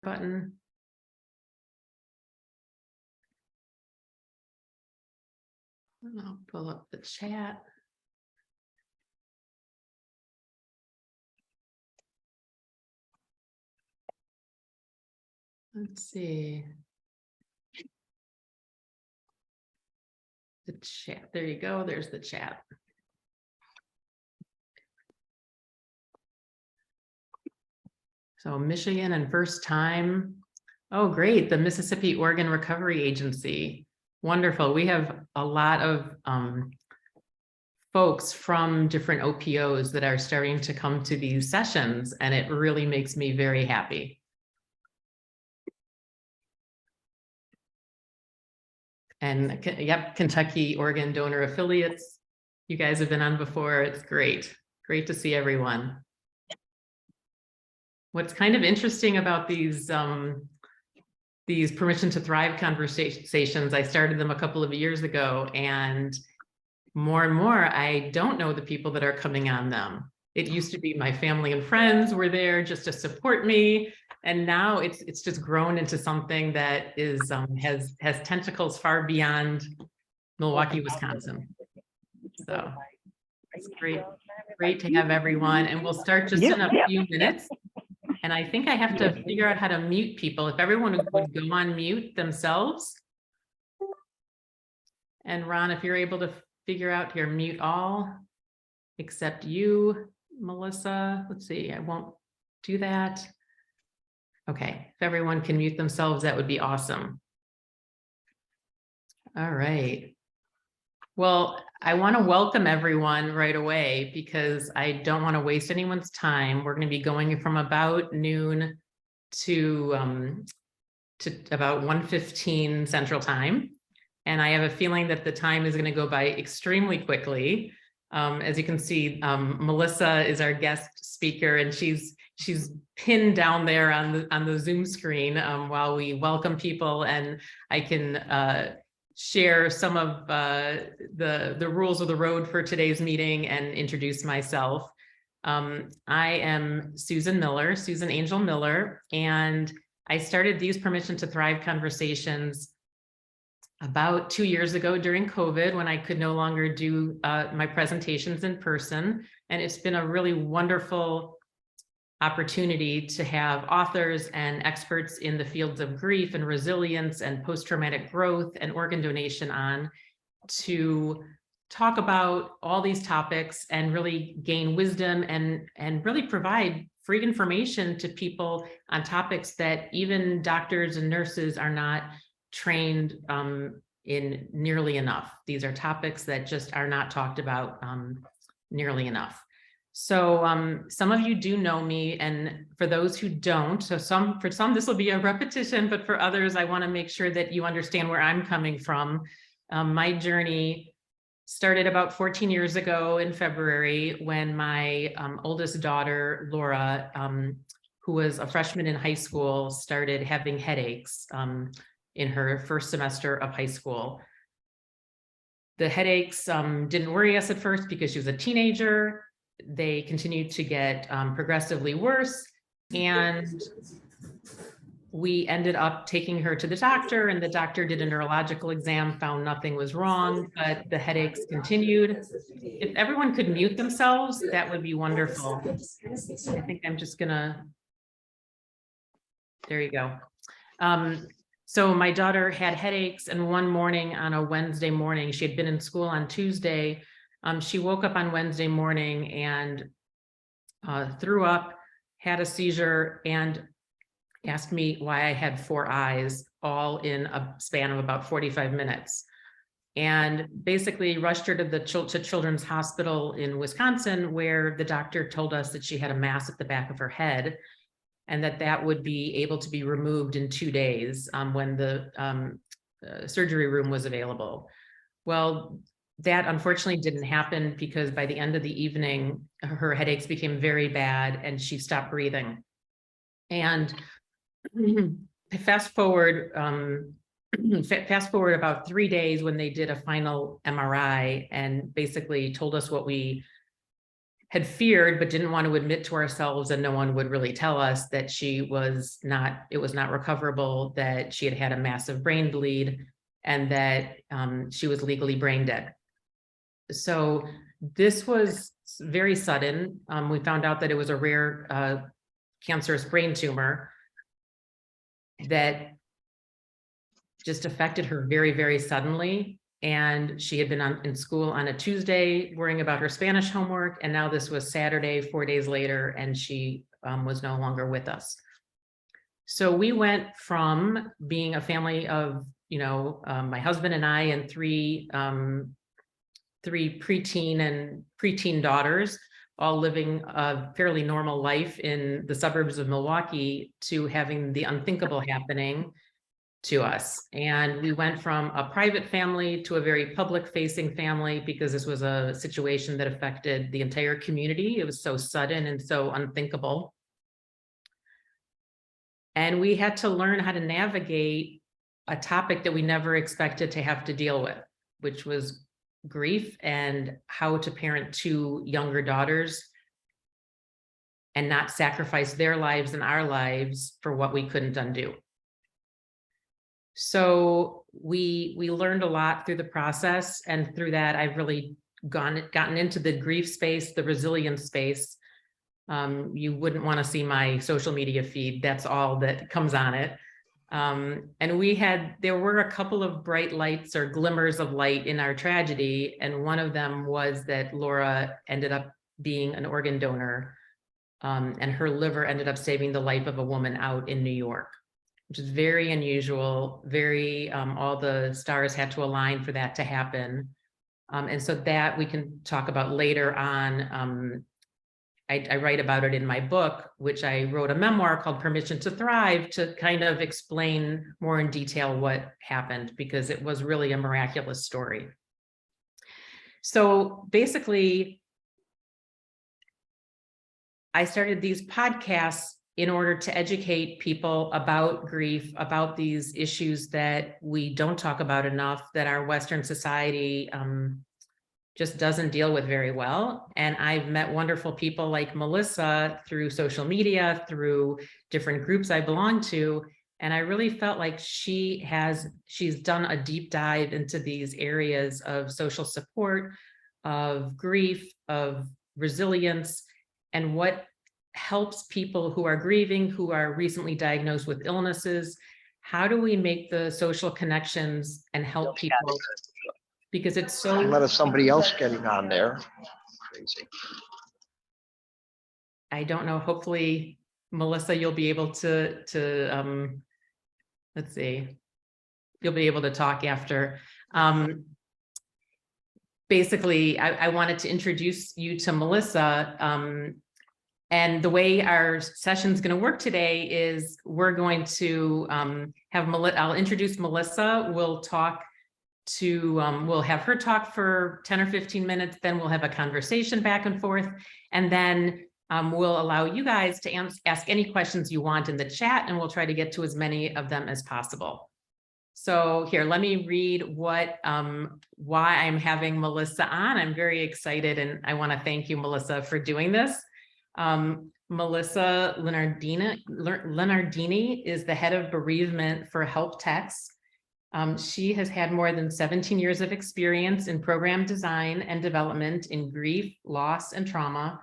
button. I'll pull up the chat. Let's see. The chat. There you go. There's the chat. So Michigan and first time. Oh, great. The Mississippi Organ Recovery Agency. Wonderful. We have a lot of folks from different OPOs that are starting to come to these sessions, and it really makes me very happy. And yep, Kentucky Organ Donor Affiliates. You guys have been on before. It's great. Great to see everyone. What's kind of interesting about these Permission to Thrive conversations, I started them a couple of years ago, and more, I don't know the people that are coming on them. It used to be my family and friends were there just to support me. And now it's just grown into something that is has tentacles far beyond Milwaukee, Wisconsin. So it's great to have everyone. And we'll start just in a few minutes. And I think I have to figure out how to mute people. If everyone would go on mute themselves. And Ron, if you're able to figure out here, mute all except you, Melissa. Let's see, I won't do that. Okay, if everyone can mute themselves, that would be awesome. All right. Well, I want to welcome everyone right away because I don't want to waste anyone's time. We're going to be going from about noon to about 1:15 Central Time. And I have a feeling that the time is going to go by extremely quickly. As you can see, Melissa is our guest speaker, and she's pinned down there on the Zoom screen while we welcome people, and I can share some of the rules of the road for today's meeting and introduce myself. I am Susan Angel Miller, and I started these Permission to Thrive conversations about 2 years ago during COVID, when I could no longer do my presentations in person. And it's been a really wonderful opportunity to have authors and experts in the fields of grief and resilience and post-traumatic growth and organ donation on to talk about all these topics and really gain wisdom and really provide free information to people on topics that even doctors and nurses are not trained in nearly enough. These are topics that just are not talked about nearly enough. So some of you do know me, and for those who don't, for some this will be a repetition, but for others, I want to make sure that you understand where I'm coming from. My journey started about 14 years ago in February when my oldest daughter, Laura, who was a freshman in high school, started having headaches in her first semester of high school. The headaches didn't worry us at first because she was a teenager. They continued to get progressively worse, and we ended up taking her to the doctor, and the doctor did a neurological exam, found nothing was wrong, but the headaches continued. If everyone could mute themselves, that would be wonderful. I think I'm just gonna, there you go. So my daughter had headaches, and one morning on a Wednesday morning, she had been in school on Tuesday. She woke up on Wednesday morning and threw up, had a seizure, and asked me why I had 4 eyes, all in a span of about 45 minutes. And basically rushed her to the Children's Hospital in Wisconsin, where the doctor told us that she had a mass at the back of her head, and that would be able to be removed in 2 days when the surgery room was available. Well, that unfortunately didn't happen because by the end of the evening, her headaches became very bad and she stopped breathing. And fast forward about 3 days when they did a final MRI and basically told us what we had feared, but didn't want to admit to ourselves, and no one would really tell us, that it was not recoverable, that she had had a massive brain bleed, and that she was legally brain dead. So this was very sudden. We found out that it was a rare cancerous brain tumor that just affected her very, very suddenly. And she had been in school on a Tuesday worrying about her Spanish homework. And now this was Saturday, 4 days later, and she was no longer with us. So we went from being a family of, my husband and I and three preteen and preteen daughters, all living a fairly normal life in the suburbs of Milwaukee, to having the unthinkable happening to us. And we went from a private family to a very public facing family, because this was a situation that affected the entire community. It was so sudden and so unthinkable. And we had to learn how to navigate a topic that we never expected to have to deal with, which was grief and how to parent two younger daughters and not sacrifice their lives and our lives for what we couldn't undo. So we learned a lot through the process, and through that, I've really gotten into the grief space, the resilience space. You wouldn't want to see my social media feed. That's all that comes on it. And there were a couple of bright lights or glimmers of light in our tragedy. And one of them was that Laura ended up being an organ donor, and her liver ended up saving the life of a woman out in New York, which is very unusual. All the stars had to align for that to happen. And so that we can talk about later on. I write about it in my book, which I wrote a memoir called Permission to Thrive, to kind of explain more in detail what happened, because it was really a miraculous story. So basically, I started these podcasts in order to educate people about grief, about these issues that we don't talk about enough, that our Western society just doesn't deal with very well. And I've met wonderful people like Melissa through social media, through different groups I belong to. And I really felt like she's done a deep dive into these areas of social support, of grief, of resilience, and what helps people who are grieving, who are recently diagnosed with illnesses. How do we make the social connections and help people? Because it's so. Let us somebody else getting on there. Crazy. I don't know. Hopefully, Melissa, you'll be able to let's see. You'll be able to talk after. Basically, I wanted to introduce you to Melissa. And the way our session is going to work today is we're going to I'll introduce Melissa. We'll have her talk for 10 or 15 minutes, then we'll have a conversation back and forth, and then we'll allow you guys to ask any questions you want in the chat, and we'll try to get to as many of them as possible. So here, let me read why I'm having Melissa on. I'm very excited, and I want to thank you, Melissa, for doing this. Melissa Lunardini is the head of bereavement for Help Techs. She has had more than 17 years of experience in program design and development in grief, loss, and trauma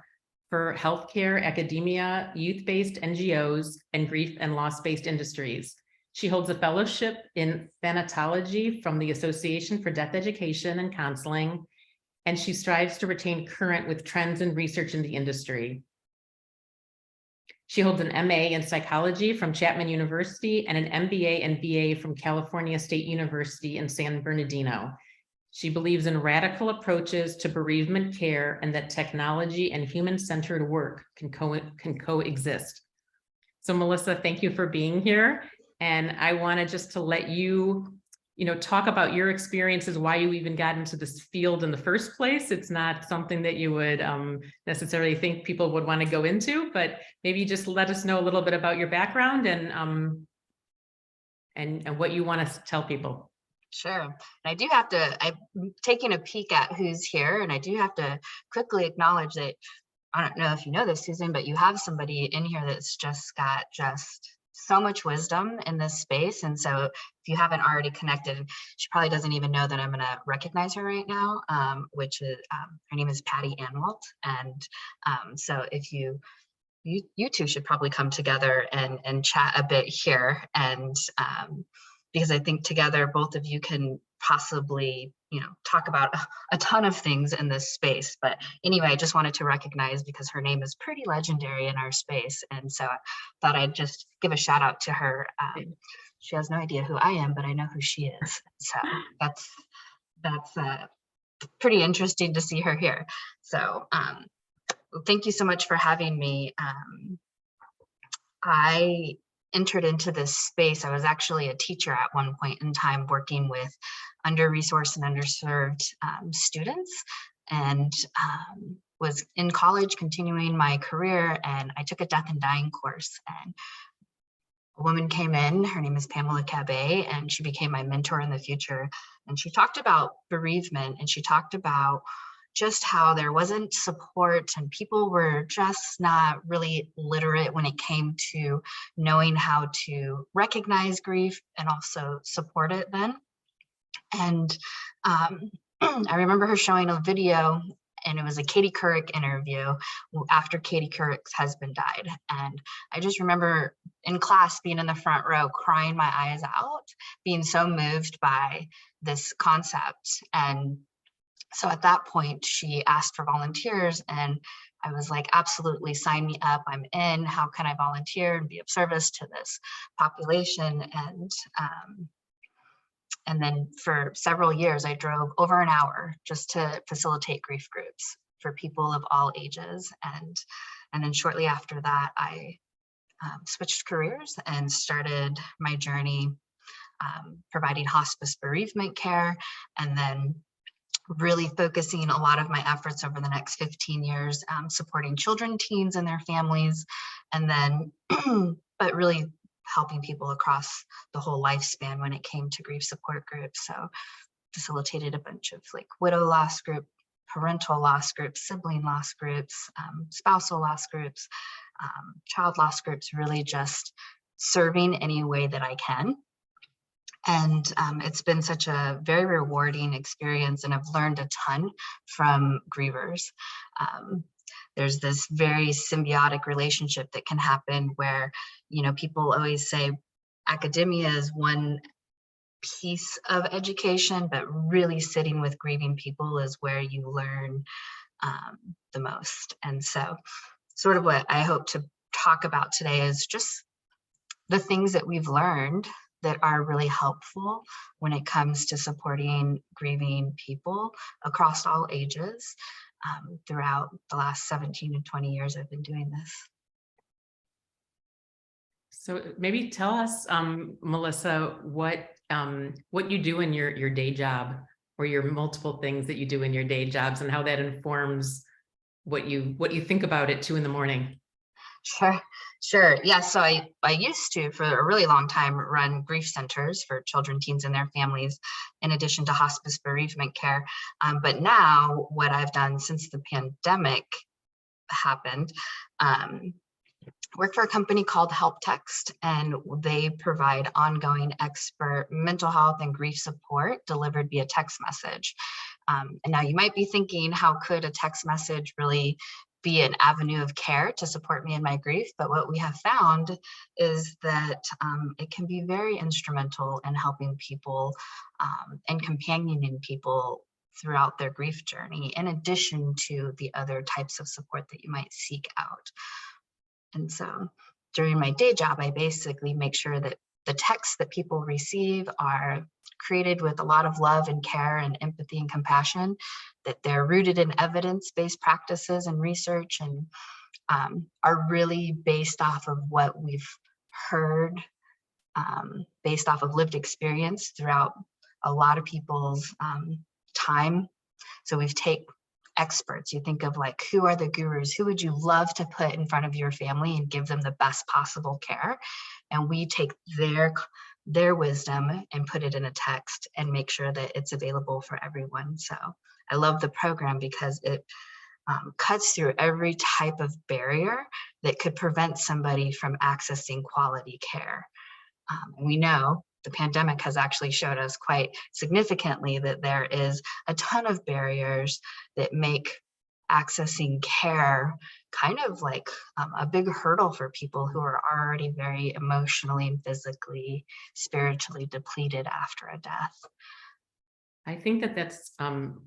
for healthcare, academia, youth-based NGOs, and grief and loss-based industries. She holds a fellowship in thanatology from the Association for Death Education and Counseling, and she strives to retain current with trends and research in the industry. She holds an MA in psychology from Chapman University and an MBA and BA from California State University in San Bernardino. She believes in radical approaches to bereavement care and that technology and human-centered work can coexist. So Melissa, thank you for being here. And I wanted just to let you talk about your experiences, why you even got into this field in the first place. It's not something that you would necessarily think people would want to go into, but maybe just let us know a little bit about your background and what you want to tell people. Sure. I'm taking a peek at who's here, and I do have to quickly acknowledge that I don't know if you know this, Susan, but you have somebody in here that's just got so much wisdom in this space. And so if you haven't already connected, she probably doesn't even know that I'm going to recognize her right now, which is her name is Patty Anwalt. And so if you two should probably come together and chat a bit here. And because I think together, both of you can possibly, talk about a ton of things in this space. But anyway, I just wanted to recognize, because her name is pretty legendary in our space. And so I thought I'd just give a shout out to her. She has no idea who I am, but I know who she is. So that's pretty interesting to see her here. So thank you so much for having me. I entered into this space. I was actually a teacher at one point in time, working with under-resourced and underserved students, and was in college continuing my career, and I took a death and dying course, and a woman came in, her name is Pamela Cabet, and she became my mentor in the future. And she talked about bereavement, and she talked about just how there wasn't support and people were just not really literate when it came to knowing how to recognize grief and also support it then. And I remember her showing a video, and it was a Katie Couric interview after Katie Couric's husband died. And I just remember in class being in the front row, crying my eyes out, being so moved by this concept. And so at that point, she asked for volunteers, and I was like, absolutely, sign me up. I'm in. How can I volunteer and be of service to this population? And then for several years, I drove over an hour just to facilitate grief groups for people of all ages. And then shortly after that, I switched careers and started my journey providing hospice bereavement care, and then really focusing a lot of my efforts over the next 15 years supporting children, teens, and their families, and then but really helping people across the whole lifespan when it came to grief support groups. So facilitated a bunch of like widow loss group, parental loss groups, sibling loss groups, spousal loss groups, child loss groups, really just serving any way that I can. And it's been such a very rewarding experience, and I've learned a ton from grievers. There's this very symbiotic relationship that can happen where, people always say academia is one piece of education, but really sitting with grieving people is where you learn the most. And so sort of what I hope to talk about today is just the things that we've learned that are really helpful when it comes to supporting grieving people across all ages throughout the last 17 and 20 years I've been doing this. So maybe tell us, Melissa, what you do in your day job, or your multiple things that you do in your day jobs, and how that informs what you think about at 2 a.m. Sure. Yeah. So I used to, for a really long time, run grief centers for children, teens, and their families, in addition to hospice bereavement care. But now what I've done since the pandemic happened, work for a company called Help Text, and they provide ongoing expert mental health and grief support delivered via text message. And now you might be thinking, how could a text message really be an avenue of care to support me in my grief? But what we have found is that it can be very instrumental in helping people and companioning people throughout their grief journey, in addition to the other types of support that you might seek out. And so during my day job, I basically make sure that the texts that people receive are created with a lot of love and care and empathy and compassion, that they're rooted in evidence-based practices and research, and are really based off of what we've heard, based off of lived experience throughout a lot of people's time. So we've taken experts. You think of like, who are the gurus? Who would you love to put in front of your family and give them the best possible care? And we take their wisdom and put it in a text and make sure that it's available for everyone. So I love the program because it cuts through every type of barrier that could prevent somebody from accessing quality care. And we know the pandemic has actually showed us quite significantly that there is a ton of barriers that make accessing care kind of like a big hurdle for people who are already very emotionally and physically, spiritually depleted after a death. I think that that's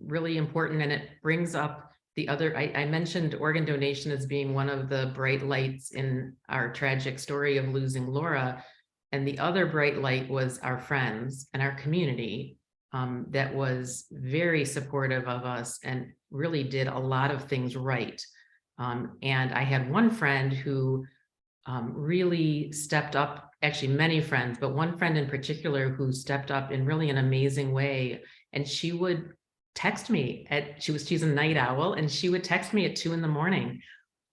really important, and it brings up the other, I mentioned organ donation as being one of the bright lights in our tragic story of losing Laura. And the other bright light was our friends and our community that was very supportive of us and really did a lot of things right. And I had one friend who really stepped up, actually many friends, but one friend in particular who stepped up in really an amazing way. And she would text me she's a night owl, and she would text me at 2 a.m.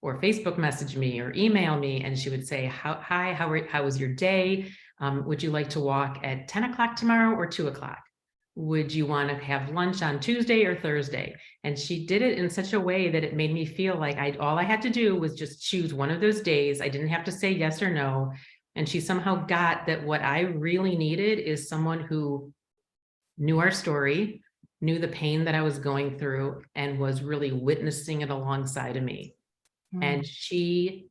or Facebook message me or email me. And she would say, hi, how was your day? Would you like to walk at 10 o'clock tomorrow or 2 o'clock? Would you want to have lunch on Tuesday or Thursday? And she did it in such a way that it made me feel like all I had to do was just choose one of those days. I didn't have to say yes or no. And she somehow got that what I really needed is someone who knew our story, knew the pain that I was going through, and was really witnessing it alongside of me. And she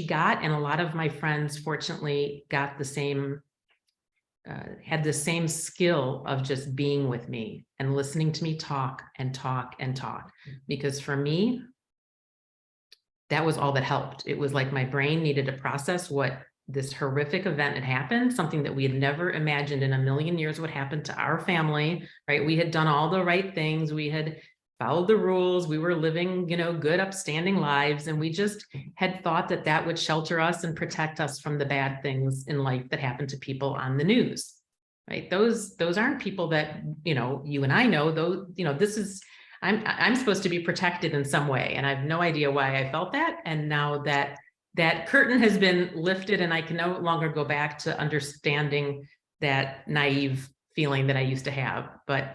got, and a lot of my friends fortunately got the same, had the same skill of just being with me and listening to me talk and talk and talk. Because for me, that was all that helped. It was like my brain needed to process what this horrific event had happened, something that we had never imagined in a million years would happen to our family, right? We had done all the right things. We had followed the rules. We were living, good, upstanding lives. And we just had thought that that would shelter us and protect us from the bad things in life that happen to people on the news, right? Those aren't people that, you and I know, those, this is, I'm supposed to be protected in some way. And I have no idea why I felt that. And now that curtain has been lifted, and I can no longer go back to understanding that naive feeling that I used to have. But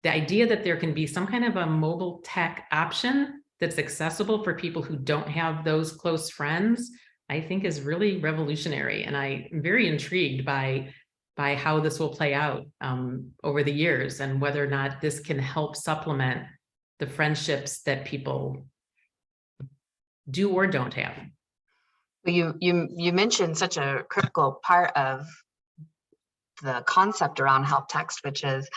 the idea that there can be some kind of a mobile tech option that's accessible for people who don't have those close friends, I think is really revolutionary. And I'm very intrigued by how this will play out over the years, and whether or not this can help supplement the friendships that people do or don't have. You mentioned such a critical part of the concept around help text, which is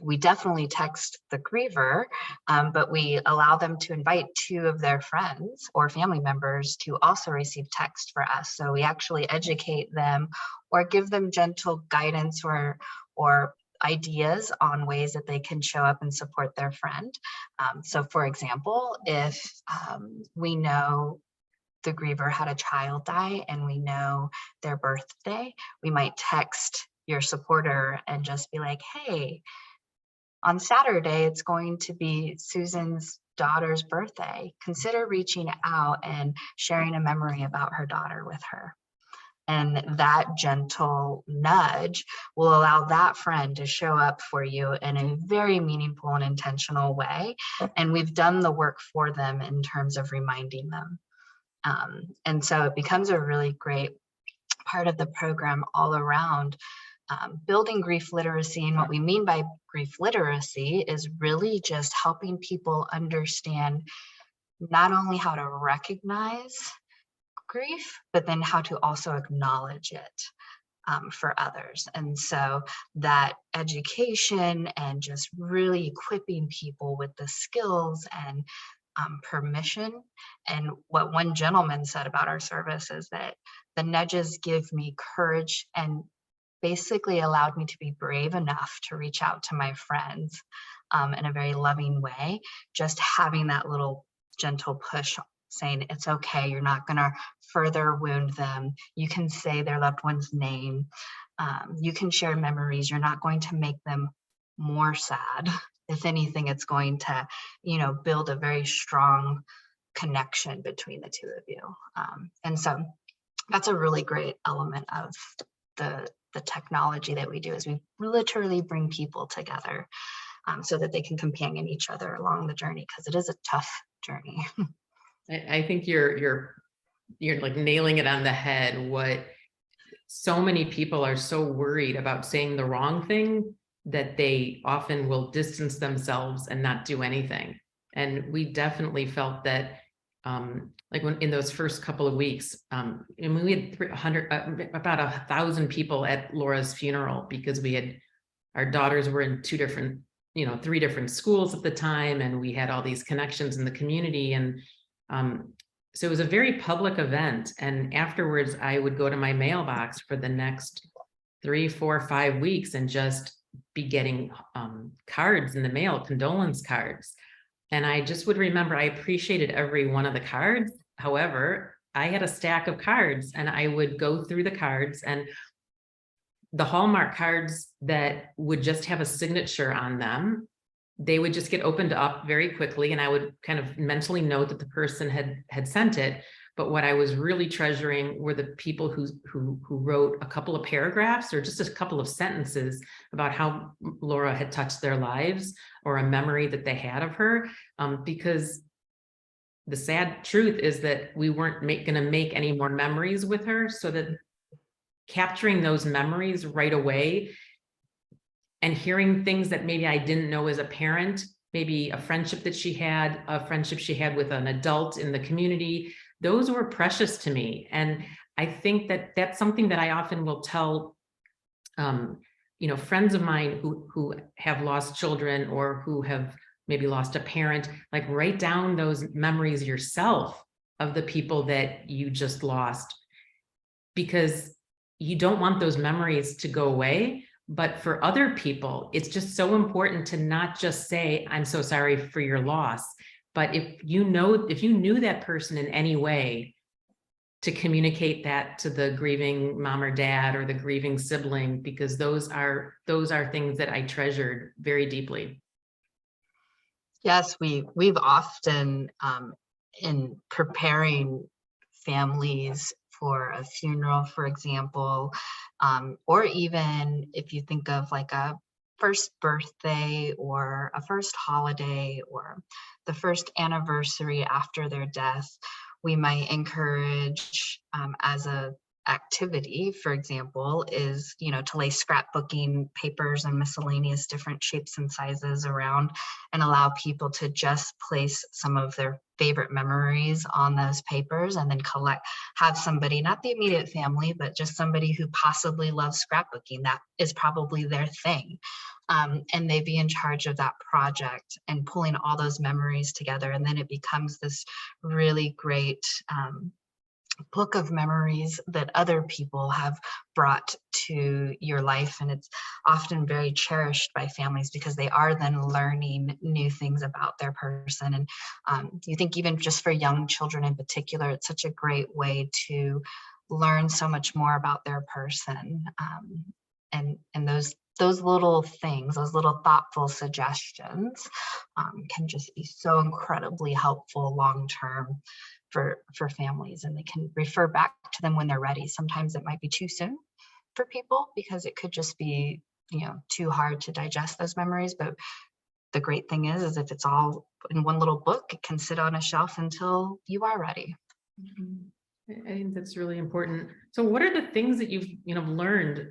we definitely text the griever, but we allow them to invite 2 of their friends or family members to also receive text for us. So we actually educate them or give them gentle guidance or ideas on ways that they can show up and support their friend. So for example, if we know the griever had a child die and we know their birthday, we might text your supporter and just be like, hey, on Saturday, it's going to be Susan's daughter's birthday. Consider reaching out and sharing a memory about her daughter with her. And that gentle nudge will allow that friend to show up for you in a very meaningful and intentional way. And we've done the work for them in terms of reminding them. And so it becomes a really great part of the program all around building grief literacy. And what we mean by grief literacy is really just helping people understand not only how to recognize grief, but then how to also acknowledge it for others. And so that education and just really equipping people with the skills and permission. And what one gentleman said about our service is that the nudges give me courage and basically allowed me to be brave enough to reach out to my friends in a very loving way. Just having that little gentle push saying, it's okay, you're not going to further wound them. You can say their loved one's name. You can share memories. You're not going to make them more sad. If anything, it's going to, build a very strong connection between the 2 of you. And so that's a really great element of the technology that we do, is we literally bring people together. so that they can companion each other along the journey, because it is a tough journey. I think you're like nailing it on the head. What so many people are so worried about saying the wrong thing that they often will distance themselves and not do anything. And we definitely felt that, like when in those first couple of weeks, and we had 300, about 1,000 people at Laura's funeral, because our daughters were in three different schools at the time, and we had all these connections in the community. And so it was a very public event. And afterwards, I would go to my mailbox for the next 3, 4, 5 weeks and just be getting cards in the mail, condolence cards. And I just would remember I appreciated every one of the cards. However, I had a stack of cards, and I would go through the cards, and the Hallmark cards that would just have a signature on them, they would just get opened up very quickly, and I would kind of mentally note that the person had sent it. But what I was really treasuring were the people who wrote a couple of paragraphs or just a couple of sentences about how Laura had touched their lives, or a memory that they had of her. Because the sad truth is that we weren't going to make any more memories with her, so that capturing those memories right away and hearing things that maybe I didn't know as a parent, maybe a friendship she had with an adult in the community, those were precious to me. And I think that that's something that I often will tell, friends of mine who have lost children, or who have maybe lost a parent, like write down those memories yourself of the people that you just lost, because you don't want those memories to go away. But for other people, it's just so important to not just say, I'm so sorry for your loss. But if you knew that person in any way, to communicate that to the grieving mom or dad, or the grieving sibling, because those are things that I treasured very deeply. Yes, we've often, in preparing families for a funeral, for example, or even if you think of like a first birthday, or a first holiday, or the first anniversary after their death, we might encourage, as a activity, for example, is, to lay scrapbooking papers and miscellaneous different shapes and sizes around, and allow people to just place some of their favorite memories on those papers, and then have somebody, not the immediate family, but just somebody who possibly loves scrapbooking, that is probably their thing. And they be in charge of that project and pulling all those memories together. And then it becomes this really great book of memories that other people have brought to your life. And it's often very cherished by families, because they are then learning new things about their person. And you think even just for young children in particular, it's such a great way to learn so much more about their person. And those little things, those little thoughtful suggestions, can just be so incredibly helpful long-term for families, and they can refer back to them when they're ready. Sometimes it might be too soon for people, because it could just be, too hard to digest those memories. But the great thing is if it's all in one little book, it can sit on a shelf until you are ready. Mm-hmm. I think that's really important. So what are the things that you've learned?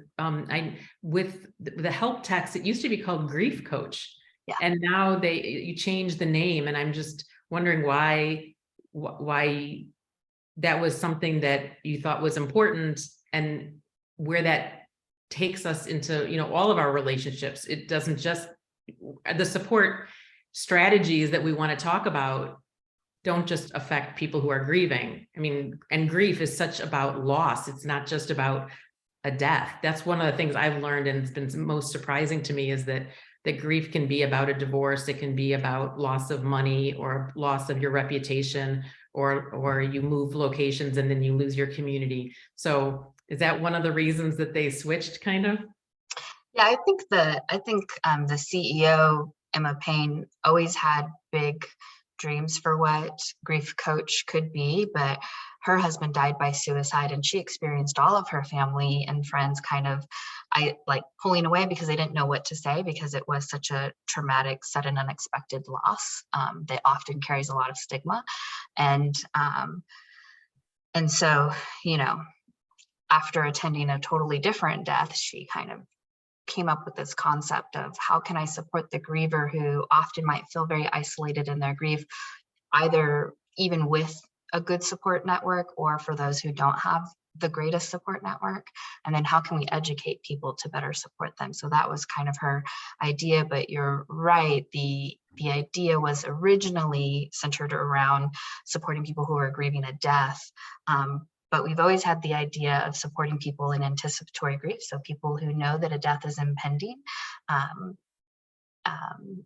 With the help text, it used to be called Grief Coach, Yeah. And now you changed the name, and I'm just wondering why that was something that you thought was important, and where that takes us into all of our relationships. It doesn't just, the support strategies that we want to talk about don't just affect people who are grieving. I mean, and grief is such about loss. It's not just about a death. That's one of the things I've learned, and it's been most surprising to me, is that grief can be about a divorce. It can be about loss of money, or loss of your reputation, or you move locations and then you lose your community. So is that one of the reasons that they switched, kind of? Yeah, I think the CEO, Emma Payne, always had big dreams for what Grief Coach could be, but her husband died by suicide, and she experienced all of her family and friends kind of I like pulling away because I didn't know what to say, because it was such a traumatic, sudden, unexpected loss that often carries a lot of stigma. And so, you know, after attending a totally different death, she kind of came up with this concept of how can I support the griever who often might feel very isolated in their grief, either even with a good support network or for those who don't have the greatest support network, and then how can we educate people to better support them. So that was kind of her idea. But you're right, the idea was originally centered around supporting people who are grieving a death, but we've always had the idea of supporting people in anticipatory grief, so people who know that a death is impending,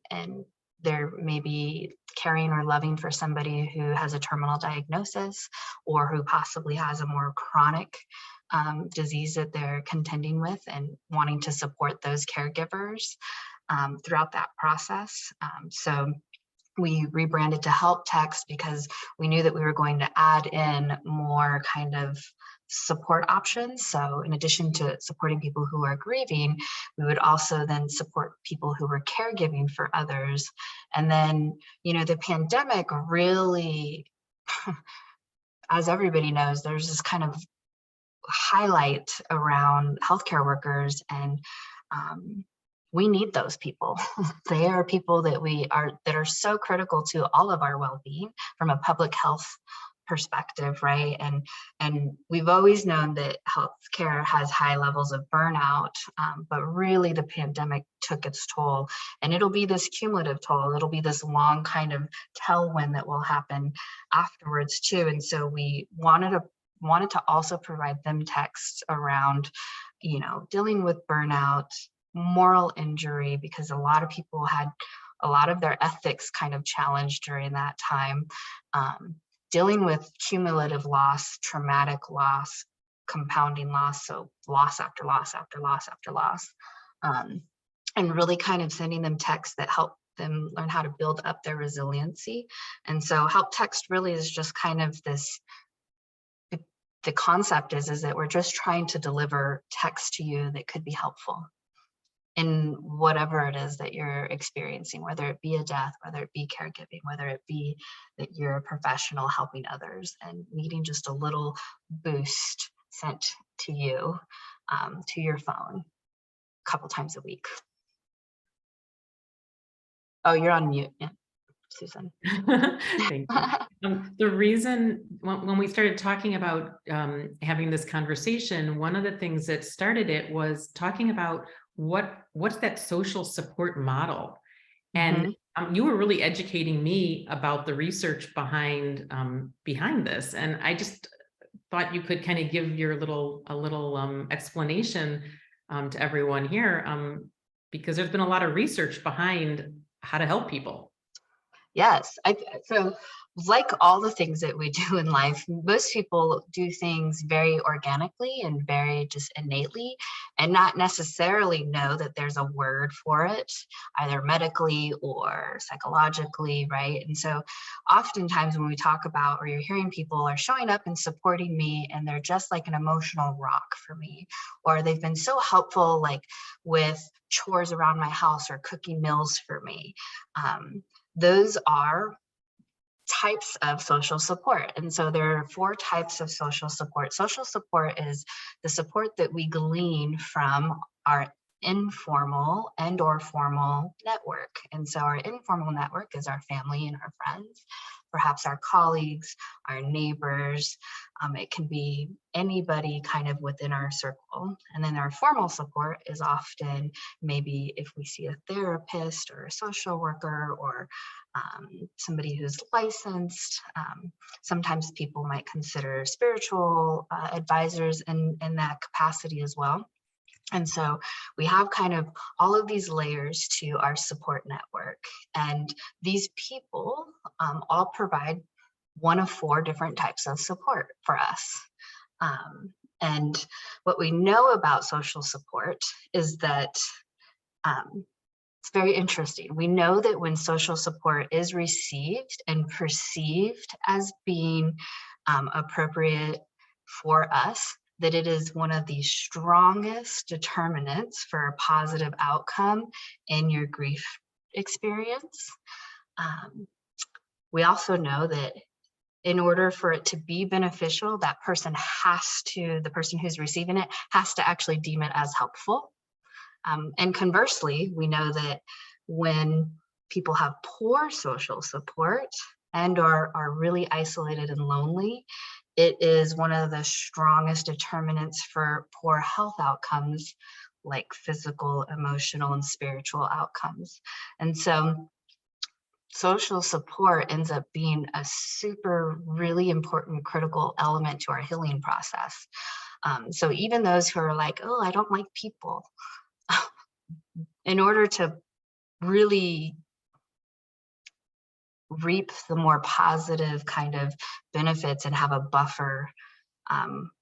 and they're maybe caring or loving for somebody who has a terminal diagnosis or who possibly has a more chronic disease that they're contending with, and wanting to support those caregivers throughout that process. So we rebranded to Help Text because we knew that we were going to add in more kind of support options. So in addition to supporting people who are grieving, we would also then support people who were caregiving for others. And then, you know, the pandemic really, as everybody knows, there's this kind of highlight around healthcare workers, and we need those people. They are people that that are so critical to all of our well-being from a public health perspective, right? And we've always known that healthcare has high levels of burnout, but really the pandemic took its toll, and it'll be this cumulative toll. It'll be this long kind of tailwind that will happen afterwards too. And so we wanted to also provide them texts around, you know, dealing with burnout, moral injury, because a lot of people had a lot of their ethics kind of challenged during that time, dealing with cumulative loss, traumatic loss, compounding loss, so loss after loss after loss after loss, and really kind of sending them texts that help them learn how to build up their resiliency. And so Help Text really is just kind of this, the concept is that we're just trying to deliver text to you that could be helpful in whatever it is that you're experiencing, whether it be a death, whether it be caregiving, whether it be that you're a professional helping others and needing just a little boost sent to you, to your phone a couple times a week. Oh, you're on mute, yeah, Susan. Thank you. The reason when we started talking about having this conversation, one of the things that started it was talking about what's that social support model. And you were really educating me about the research behind this. And I just thought you could kind of give your little explanation to everyone here, because there's been a lot of research behind how to help people. Yes, so like all the things that we do in life, most people do things very organically and very just innately, and not necessarily know that there's a word for it, either medically or psychologically, right? And so oftentimes when we talk about, or you're hearing people are showing up and supporting me, and they're just like an emotional rock for me, or they've been so helpful, like with chores around my house or cooking meals for me. Those are types of social support. And so there are 4 types of social support. Social support is the support that we glean from our informal and or formal network. And so our informal network is our family and our friends, perhaps our colleagues, our neighbors. It can be anybody kind of within our circle. And then our formal support is often maybe if we see a therapist or a social worker or somebody who's licensed. Sometimes people might consider spiritual advisors in that capacity as well. And so we have kind of all of these layers to our support network. And these people all provide one of 4 different types of support for us. And what we know about social support is that it's very interesting. We know that when social support is received and perceived as being appropriate for us, that it is one of the strongest determinants for a positive outcome in your grief experience. We also know that in order for it to be beneficial, that person the person who's receiving it has to actually deem it as helpful. And conversely, we know that when people have poor social support and are really isolated and lonely, it is one of the strongest determinants for poor health outcomes, like physical, emotional, and spiritual outcomes. And so social support ends up being a really important, critical element to our healing process. So even those who are like, oh, I don't like people, in order to really reap the more positive kind of benefits and have a buffer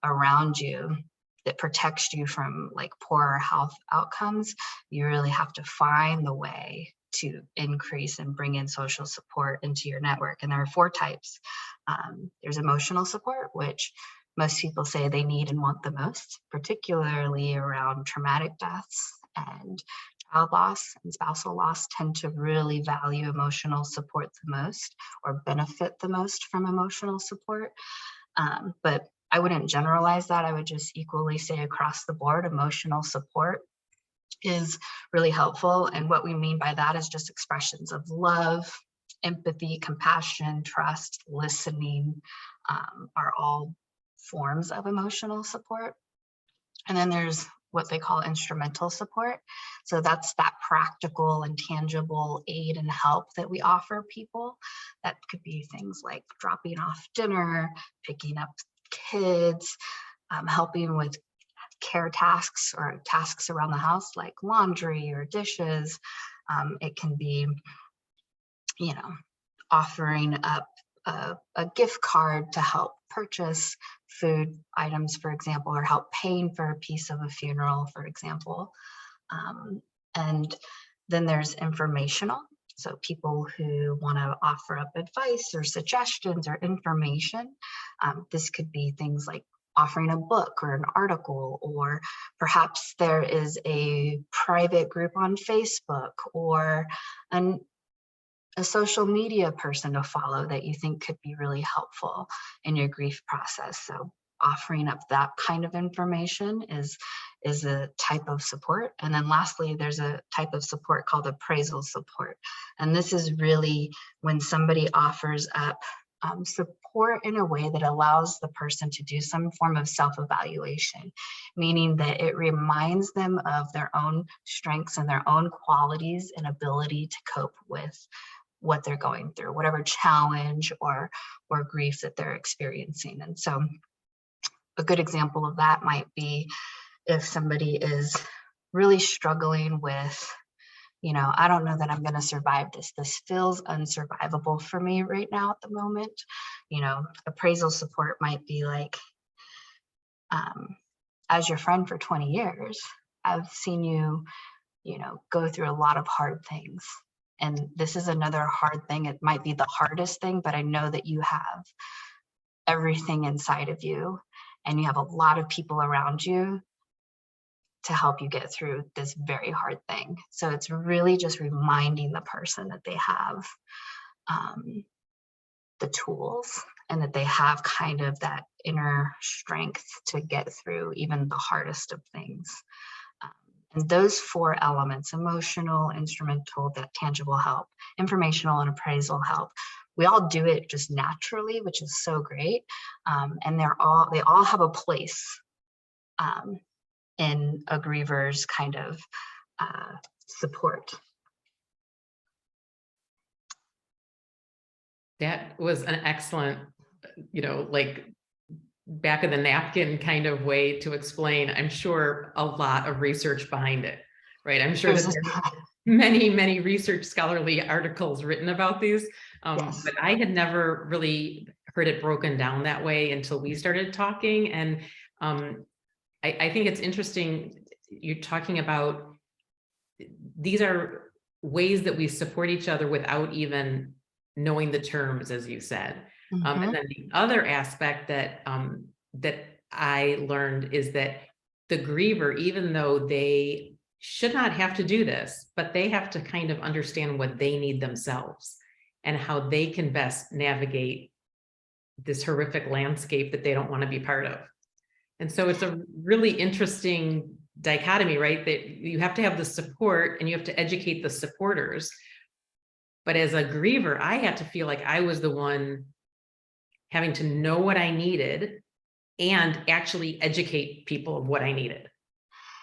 around you that protects you from like poorer health outcomes, you really have to find the way to increase and bring in social support into your network. And there are 4 types. There's emotional support, which most people say they need and want the most, particularly around traumatic deaths and child loss and spousal loss tend to really value emotional support the most or benefit the most from emotional support. But I wouldn't generalize that. I would just equally say across the board, emotional support is really helpful. And what we mean by that is just expressions of love, empathy, compassion, trust, listening, are all forms of emotional support. And then there's what they call instrumental support. So that's that practical and tangible aid and help that we offer people. That could be things like dropping off dinner, picking up kids, helping with care tasks or tasks around the house like laundry or dishes. It can be, offering up a gift card to help purchase food items, for example, or help paying for a piece of a funeral, for example. And then there's informational. So people who want to offer up advice or suggestions or information. This could be things like offering a book or an article, or perhaps there is a private group on Facebook or a social media person to follow that you think could be really helpful in your grief process. So offering up that kind of information is a type of support. And then lastly, there's a type of support called appraisal support. And this is really when somebody offers up support in a way that allows the person to do some form of self-evaluation, meaning that it reminds them of their own strengths and their own qualities and ability to cope with what they're going through, whatever challenge or grief that they're experiencing. And so a good example of that might be if somebody is really struggling with, I don't know that I'm going to survive this. This feels unsurvivable for me right now at the moment. Appraisal support might be like, as your friend for 20 years, I've seen you, go through a lot of hard things. And this is another hard thing. It might be the hardest thing, but I know that you have everything inside of you and you have a lot of people around you to help you get through this very hard thing. So it's really just reminding the person that they have the tools and that they have kind of that inner strength to get through even the hardest of things. And those 4 elements, emotional, instrumental, that tangible help, informational, and appraisal help, we all do it just naturally, which is so great. And they all have a place in a griever's kind of support. That was an excellent, like back of the napkin kind of way to explain. I'm sure a lot of research behind it, right? I'm sure that there's many, many research scholarly articles written about these, Yes. but I had never really heard it broken down that way until we started talking. And I think it's interesting you're talking about these are ways that we support each other without even knowing the terms, as you said. And then the other aspect that that I learned is that the griever, even though they should not have to do this, but they have to kind of understand what they need themselves and how they can best navigate this horrific landscape that they don't want to be part of. And so it's a really interesting dichotomy, right? That you have to have the support and you have to educate the supporters. But as a griever, I had to feel like I was the one having to know what I needed and actually educate people of what I needed,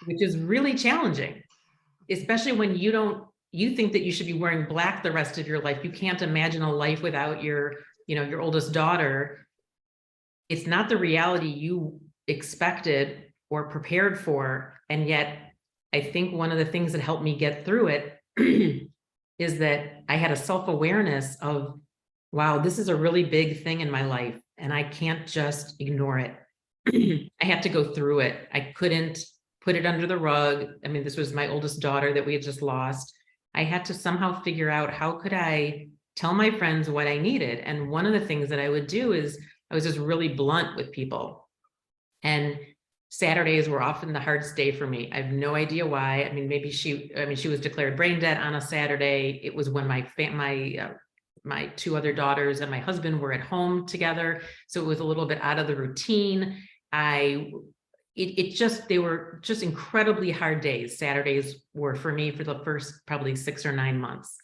which is really challenging, especially when you think that you should be wearing black the rest of your life. You can't imagine a life without your oldest daughter. It's not the reality you expected or prepared for. And yet I think one of the things that helped me get through it is that I had a self-awareness of, wow, this is a really big thing in my life and I can't just ignore it. I had to go through it. I couldn't put it under the rug. I mean, this was my oldest daughter that we had just lost. I had to somehow figure out, how could I tell my friends what I needed? And one of the things that I would do is I was just really blunt with people. And Saturdays were often the hardest day for me. I have no idea why. I mean, she was declared brain dead on a Saturday. It was when my two other daughters and my husband were at home together. So it was a little bit out of the routine. They were just incredibly hard days. Saturdays were for me for the first probably 6 or 9 months.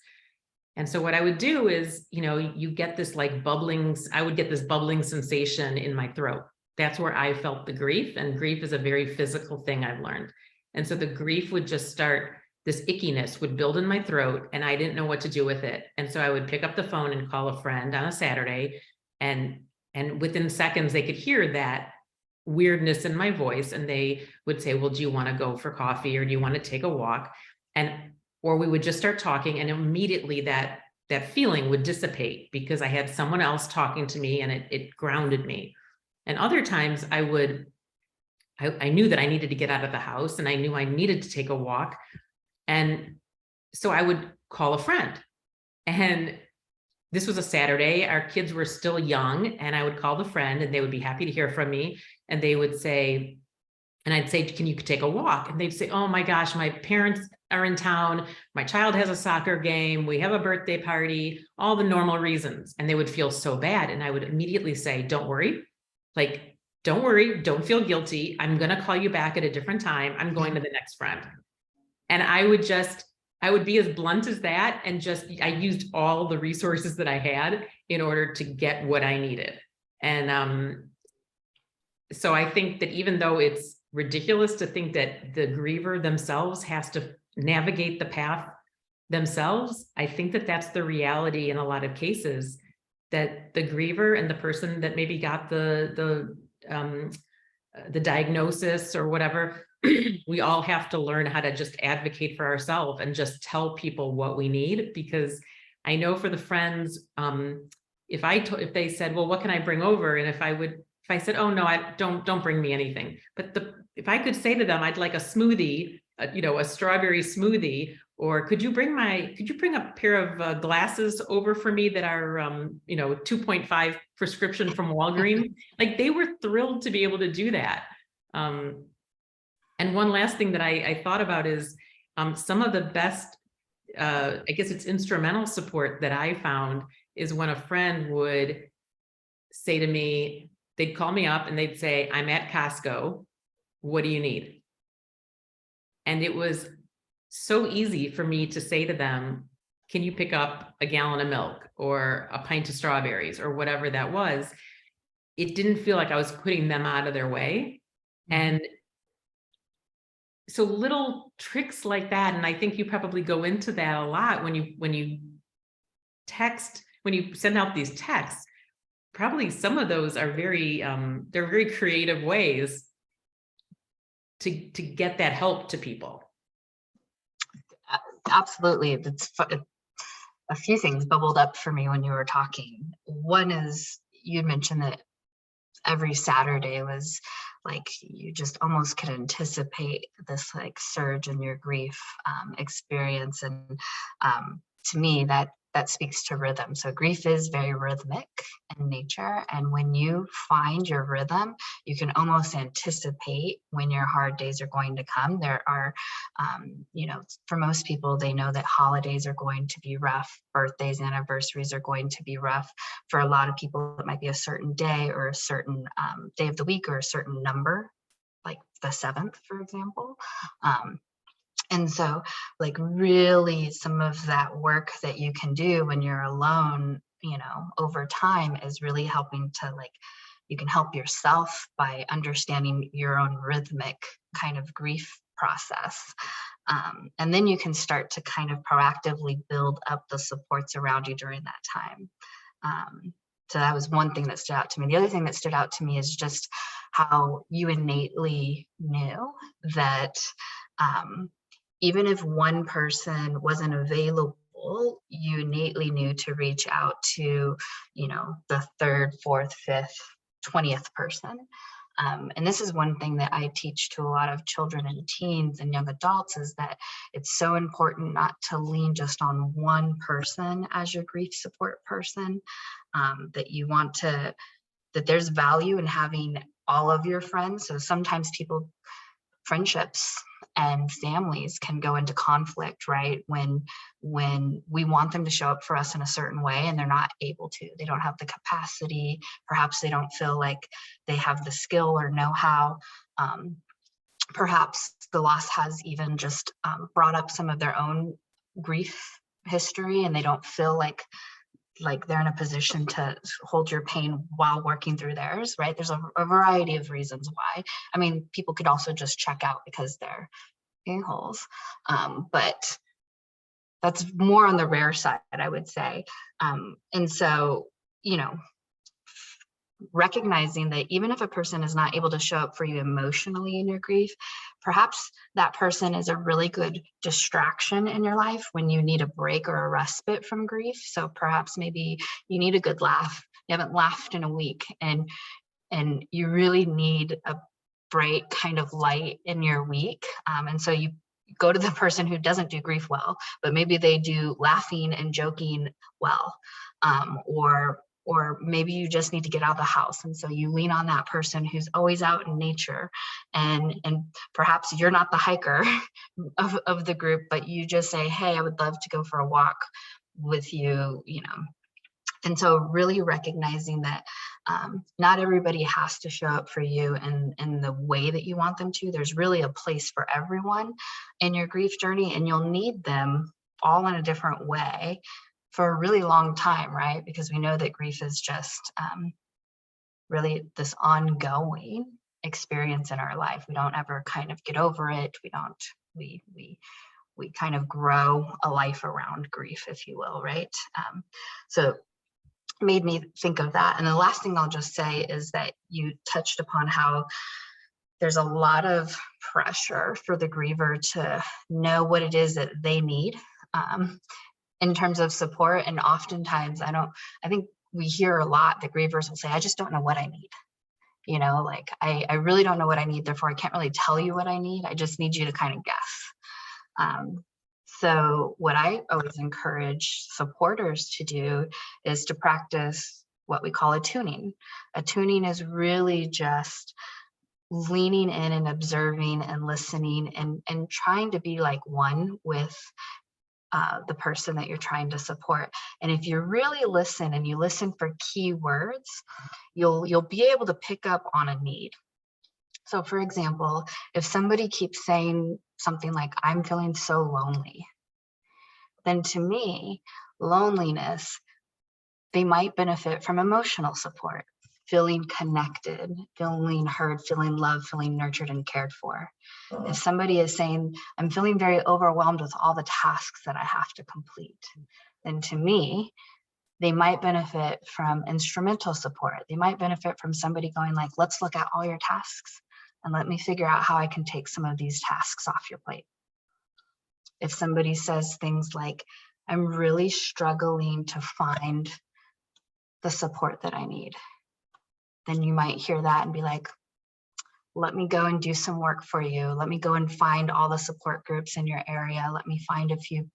And so what I would do is, you get this I would get this bubbling sensation in my throat. That's where I felt the grief, and grief is a very physical thing, I've learned. And so the grief would just start, this ickiness would build in my throat and I didn't know what to do with it. And so I would pick up the phone and call a friend on a Saturday, and within seconds they could hear that weirdness in my voice and they would say, well, do you want to go for coffee or do you want to take a walk? Or we would just start talking, and immediately that feeling would dissipate because I had someone else talking to me and it grounded me. And other times I knew that I needed to get out of the house and I knew I needed to take a walk. And so I would call a friend, and this was a Saturday, our kids were still young, and I would call the friend and they would be happy to hear from me. And they would say, and I'd say, can you take a walk? And they'd say, oh my gosh, my parents are in town. My child has a soccer game. We have a birthday party, all the normal reasons. And they would feel so bad. And I would immediately say, don't worry. Don't worry. Don't feel guilty. I'm going to call you back at a different time. I'm going to the next friend. And I would be as blunt as that. And I used all the resources that I had in order to get what I needed. And so I think that even though it's ridiculous to think that the griever themselves has to navigate the path themselves, I think that that's the reality in a lot of cases, that the griever and the person that maybe got the diagnosis or whatever, we all have to learn how to just advocate for ourselves and just tell people what we need. Because I know for the friends, if they said, well, what can I bring over? And if I said, oh no, don't bring me anything. But if I could say to them, I'd like a smoothie, a strawberry smoothie, or could you bring a pair of glasses over for me that are 2.5 prescription from Walgreens? Like, they were thrilled to be able to do that. And one last thing that I thought about is some of the best, I guess it's instrumental support that I found is when a friend would say to me, they'd call me up and they'd say, I'm at Costco. What do you need? And it was so easy for me to say to them, can you pick up a gallon of milk or a pint of strawberries or whatever that was? It didn't feel like I was putting them out of their way. And so little tricks like that. And I think you probably go into that a lot when you send out these texts. Probably some of those are they're very creative ways to get that help to people. Absolutely. A few things bubbled up for me when you were talking. One is, you mentioned that every Saturday was like, you just almost could anticipate this like surge in your grief experience. And to me, that that speaks to rhythm. So grief is very rhythmic in nature. And when you find your rhythm, you can almost anticipate when your hard days are going to come. There are, for most people, they know that holidays are going to be rough. Birthdays, anniversaries are going to be rough. For a lot of people, it might be a certain day or a certain day of the week or a certain number, like the 7th, for example. And so, like, really some of that work that you can do when you're alone, over time is really helping to, like, you can help yourself by understanding your own rhythmic kind of grief process. And then you can start to kind of proactively build up the supports around you during that time. So that was one thing that stood out to me. The other thing that stood out to me is just how you innately knew that even if one person wasn't available, you innately knew to reach out to, the 3rd, 4th, 5th, 20th person. And this is one thing that I teach to a lot of children and teens and young adults, is that it's so important not to lean just on one person as your grief support person, that there's value in having all of your friends. So sometimes friendships and families can go into conflict, right? When we want them to show up for us in a certain way and they're not able to, they don't have the capacity, perhaps they don't feel like they have the skill or know-how. Perhaps the loss has even just brought up some of their own grief history, and they don't feel like they're in a position to hold your pain while working through theirs, right? There's a variety of reasons why. I mean, people could also just check out because they're a-holes, but that's more on the rare side, I would say. And so, recognizing that even if a person is not able to show up for you emotionally in your grief, perhaps that person is a really good distraction in your life when you need a break or a respite from grief. So perhaps maybe you need a good laugh. You haven't laughed in a week, and you really need a bright kind of light in your week. And so you go to the person who doesn't do grief well, but maybe they do laughing and joking well, or maybe you just need to get out of the house. And so you lean on that person who's always out in nature, and perhaps you're not the hiker of the group, but you just say, hey, I would love to go for a walk with you, And so really recognizing that not everybody has to show up for you in the way that you want them to. There's really a place for everyone in your grief journey, and you'll need them all in a different way for a really long time, right? Because we know that grief is just really this ongoing experience in our life. We don't ever kind of get over it. We kind of grow a life around grief, if you will, right? So it made me think of that. And the last thing I'll just say is that you touched upon how there's a lot of pressure for the griever to know what it is that they need in terms of support. And oftentimes I think we hear a lot that grievers will say, I just don't know what I need. I really don't know what I need. Therefore, I can't really tell you what I need. I just need you to kind of guess. So what I always encourage supporters to do is to practice what we call attuning. Attuning is really just leaning in and observing and listening and trying to be like one with the person that you're trying to support. And if you really listen and you listen for key words, you'll be able to pick up on a need. So for example, if somebody keeps saying something like, I'm feeling so lonely, then to me, loneliness, they might benefit from emotional support, feeling connected, feeling heard, feeling loved, feeling nurtured and cared for. If somebody is saying, I'm feeling very overwhelmed with all the tasks that I have to complete, then to me, they might benefit from instrumental support. They might benefit from somebody going like, let's look at all your tasks and let me figure out how I can take some of these tasks off your plate. If somebody says things like, I'm really struggling to find the support that I need, then you might hear that and be like, let me go and do some work for you. Let me go and find all the support groups in your area. Let me find a few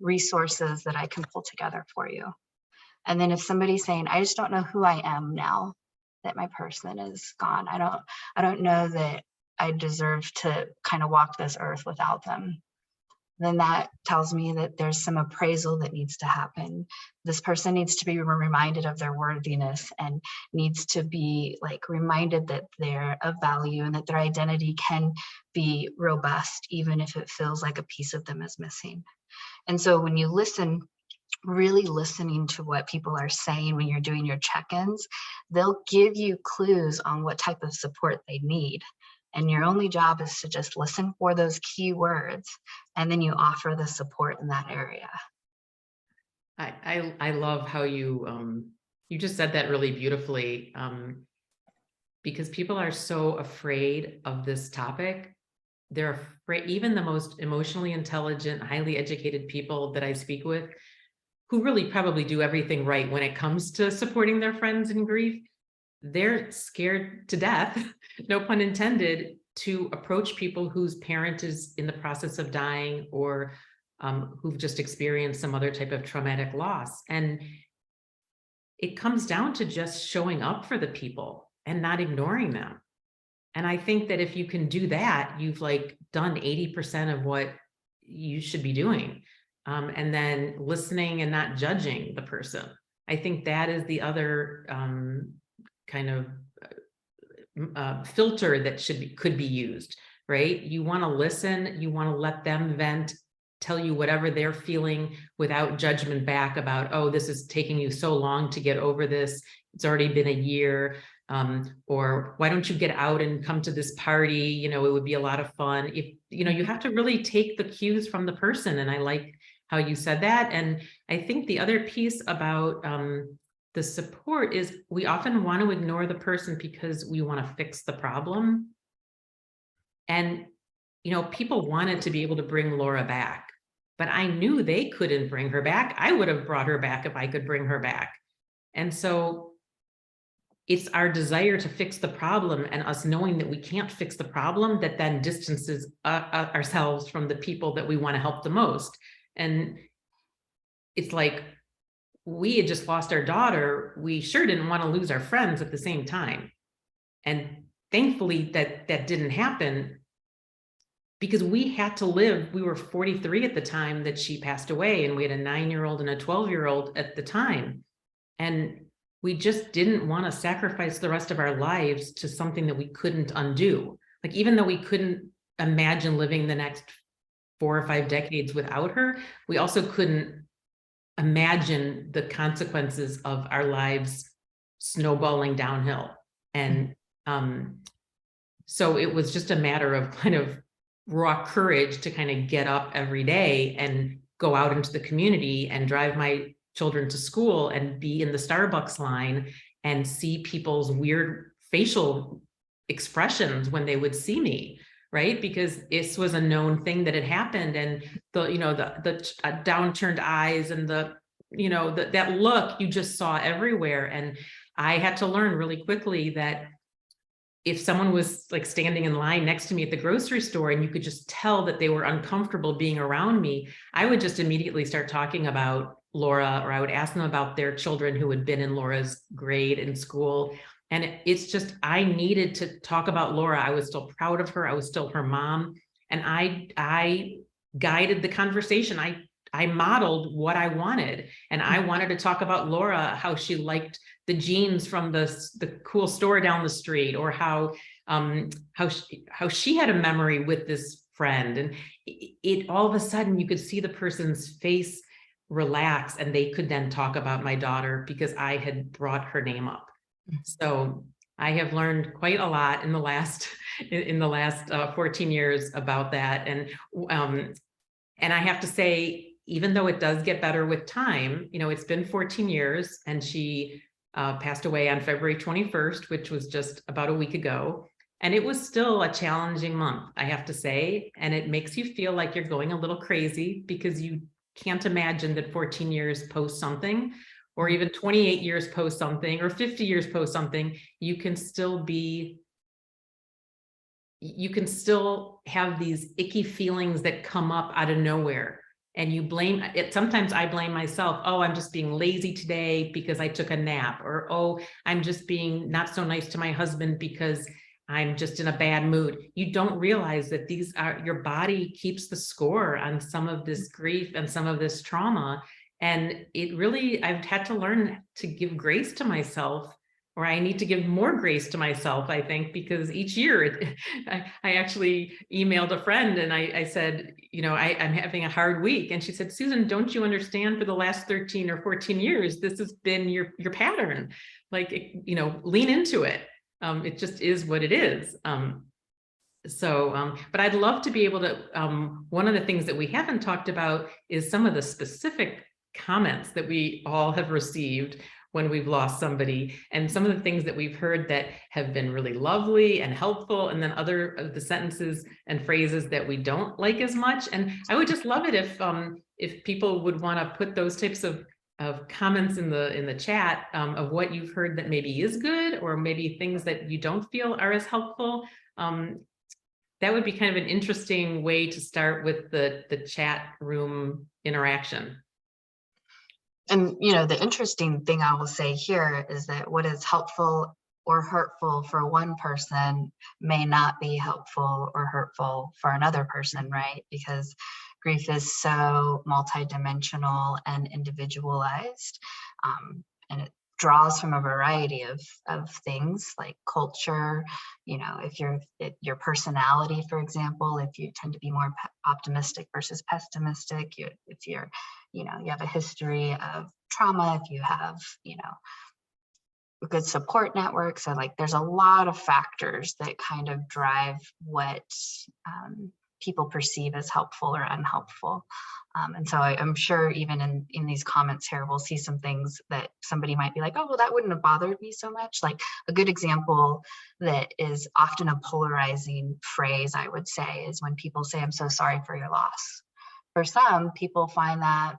resources that I can pull together for you. And then if somebody's saying, I just don't know who I am now that my person is gone, I don't know that I deserve to kind of walk this earth without them, then that tells me that there's some appraisal that needs to happen. This person needs to be reminded of their worthiness and needs to be like reminded that they're of value and that their identity can be robust, even if it feels like a piece of them is missing. And so when you listen, really listening to what people are saying when you're doing your check-ins, they'll give you clues on what type of support they need. And your only job is to just listen for those key words, and then you offer the support in that area. I love how you just said that really beautifully, because people are so afraid of this topic. They're afraid, even the most emotionally intelligent, highly educated people that I speak with, who really probably do everything right when it comes to supporting their friends in grief, they're scared to death, no pun intended, to approach people whose parent is in the process of dying, or who've just experienced some other type of traumatic loss. And it comes down to just showing up for the people and not ignoring them. And I think that if you can do that, you've like done 80% of what you should be doing. And then listening and not judging the person. I think that is the other kind of filter that could be used, right? You want to listen, you want to let them vent, tell you whatever they're feeling without judgment back about, oh, this is taking you so long to get over this. It's already been a year. Or why don't you get out and come to this party? You know, it would be a lot of fun. If, you know, you have to really take the cues from the person. And I like how you said that. And I think the other piece about the support is we often want to ignore the person because we want to fix the problem. And, you know, people wanted to be able to bring Laura back, but I knew they couldn't bring her back. I would have brought her back if I could bring her back. And so it's our desire to fix the problem and us knowing that we can't fix the problem that then distances ourselves from the people that we want to help the most. And it's like, we had just lost our daughter. We sure didn't want to lose our friends at the same time. And thankfully that didn't happen, because we had to live. We were 43 at the time that she passed away, and we had a 9-year-old and a 12-year-old at the time. And we just didn't want to sacrifice the rest of our lives to something that we couldn't undo. Like, even though we couldn't imagine living the next 4 or 5 decades without her, we also couldn't imagine the consequences of our lives snowballing downhill. And so it was just a matter of kind of raw courage to kind of get up every day and go out into the community and drive my children to school and be in the Starbucks line and see people's weird facial expressions when they would see me, right? Because this was a known thing that had happened, and the, you know, the downturned eyes and the, you know, that look you just saw everywhere. And I had to learn really quickly that if someone was like standing in line next to me at the grocery store and you could just tell that they were uncomfortable being around me, I would just immediately start talking about Laura, or I would ask them about their children who had been in Laura's grade in school. And it's just, I needed to talk about Laura. I was still proud of her. I was still her mom. And I guided the conversation. I modeled what I wanted. And I wanted to talk about Laura, how she liked the jeans from the cool store down the street, or how she had a memory with this friend. And it all of a sudden you could see the person's face relax, and they could then talk about my daughter because I had brought her name up. So I have learned quite a lot in the last 14 years about that. And I have to say, even though it does get better with time, you know, it's been 14 years, and she passed away on February 21st, which was just about a week ago. And it was still a challenging month, I have to say. And it makes you feel like you're going a little crazy, because you can't imagine that 14 years post something, or even 28 years post something, or 50 years post something, you can still have these icky feelings that come up out of nowhere. and you blame it. Sometimes I blame myself. Oh, I'm just being lazy today because I took a nap, or, oh, I'm just being not so nice to my husband because I'm just in a bad mood. You don't realize that these are, your body keeps the score on some of this grief and some of this trauma. And it really, I've had to learn to give grace to myself, or I need to give more grace to myself, I think, because each year I actually emailed a friend and I said, you know, I'm having a hard week. And she said, Susan, don't you understand, for the last 13 or 14 years, this has been your pattern. Like, you know, lean into it. It just is what it is. But I'd love to be able to, one of the things that we haven't talked about is some of the specific comments that we all have received when we've lost somebody, and some of the things that we've heard that have been really lovely and helpful, and then other of the sentences and phrases that we don't like as much. And I would just love it if people would want to put those types of comments in the chat, of what you've heard that maybe is good, or maybe things that you don't feel are as helpful. That would be kind of an interesting way to start with the chat room interaction. And, you know, the interesting thing I will say here is that what is helpful or hurtful for one person may not be helpful or hurtful for another person, right? Because grief is so multidimensional and individualized, and it draws from a variety of things like culture, you know, if your personality, for example, if you tend to be more optimistic versus pessimistic, if you're, you know, you have a history of trauma, if you have, you know, a good support network. So like there's a lot of factors that kind of drive what people perceive as helpful or unhelpful. And so I'm sure even in these comments here, we'll see some things that somebody might be like, oh, well, that wouldn't have bothered me so much. Like a good example that is often a polarizing phrase, I would say, is when people say, I'm so sorry for your loss. For some people find that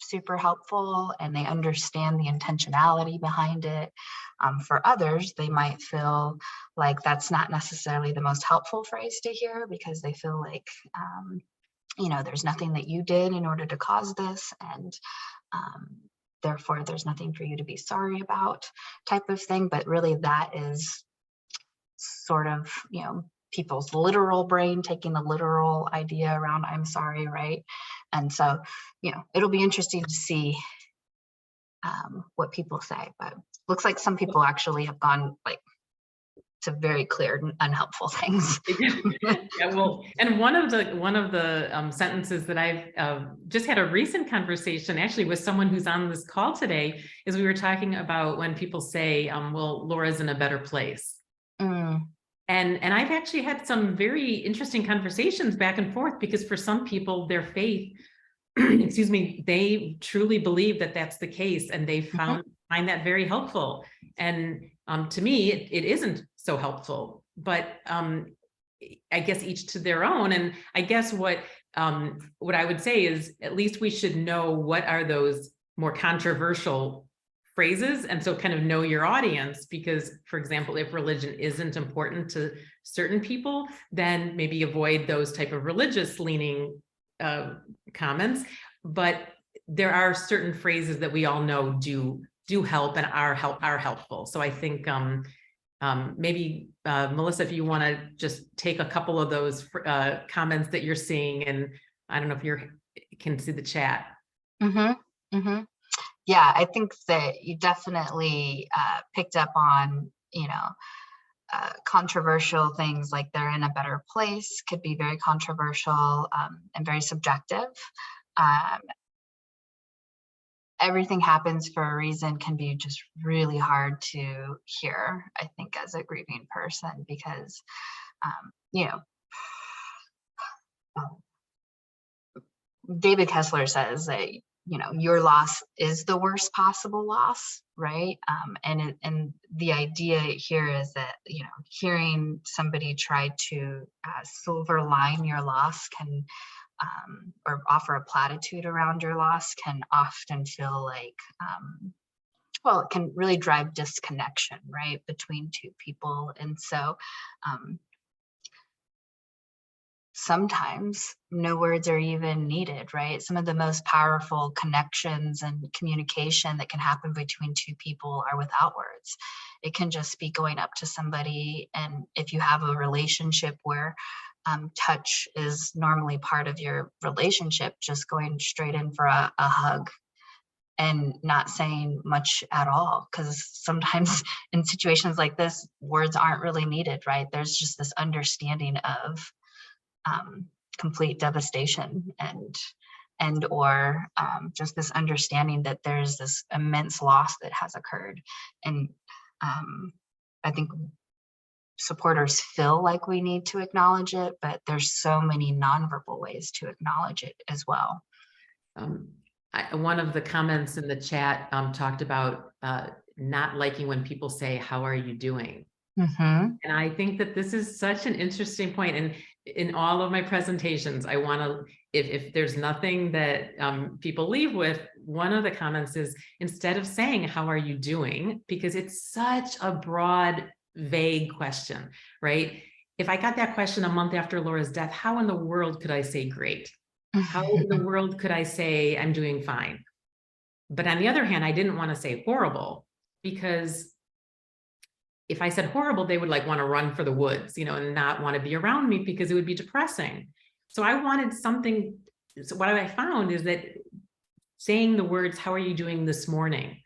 super helpful and they understand the intentionality behind it. For others, they might feel like that's not necessarily the most helpful phrase to hear, because they feel like, you know, there's nothing that you did in order to cause this, and therefore there's nothing for you to be sorry about, type of thing. But really that is sort of, you know, people's literal brain taking a literal idea around I'm sorry, right? And so, you know, it'll be interesting to see what people say, but looks like some people actually have gone like to very clear unhelpful things. Yeah, well, and one of the sentences that I've just had a recent conversation actually with someone who's on this call today, is we were talking about when people say, well, Laura's in a better place. And I've actually had some very interesting conversations back and forth, because for some people, their faith, excuse me, they truly believe that that's the case, and they find that very helpful. And to me, it isn't so helpful, but I guess each to their own. And I guess what I would say is, at least we should know what are those more controversial phrases, and so kind of know your audience, because, for example, if religion isn't important to certain people, then maybe avoid those type of religious leaning comments. But there are certain phrases that we all know do help and are helpful. So I think maybe Melissa, if you want to just take a couple of those comments that you're seeing, and I don't know if you can see the chat. Yeah, I think that you definitely picked up on, you know, controversial things like they're in a better place could be very controversial and very subjective. Everything happens for a reason can be just really hard to hear, I think, as a grieving person, because, you know, David Kessler says that, you know, your loss is the worst possible loss, right? And the idea here is that, you know, hearing somebody try to silver line your loss can, or offer a platitude around your loss, can often feel like, well, it can really drive disconnection, right, between two people. And so sometimes no words are even needed, right? Some of the most powerful connections and communication that can happen between two people are without words. It can just be going up to somebody, and if you have a relationship where touch is normally part of your relationship, just going straight in for a hug and not saying much at all, because sometimes in situations like this, words aren't really needed, right? There's just this understanding of complete devastation and or just this understanding that there's this immense loss that has occurred. And I think supporters feel like we need to acknowledge it, but there's so many nonverbal ways to acknowledge it as well. One of the comments in the chat talked about not liking when people say, "How are you doing?" Mm-hmm. And I think that this is such an interesting point. And in all of my presentations, I want to, if there's nothing that people leave with, one of the comments is, instead of saying, "How are you doing?" because it's such a broad, vague question, right? If I got that question a month after Laura's death, how in the world could I say great? How in the world could I say I'm doing fine? But on the other hand, I didn't want to say horrible, because if I said horrible, they would like want to run for the woods, and not want to be around me because it would be depressing. So I wanted something. So what I found is that saying the words, "How are you doing this morning?"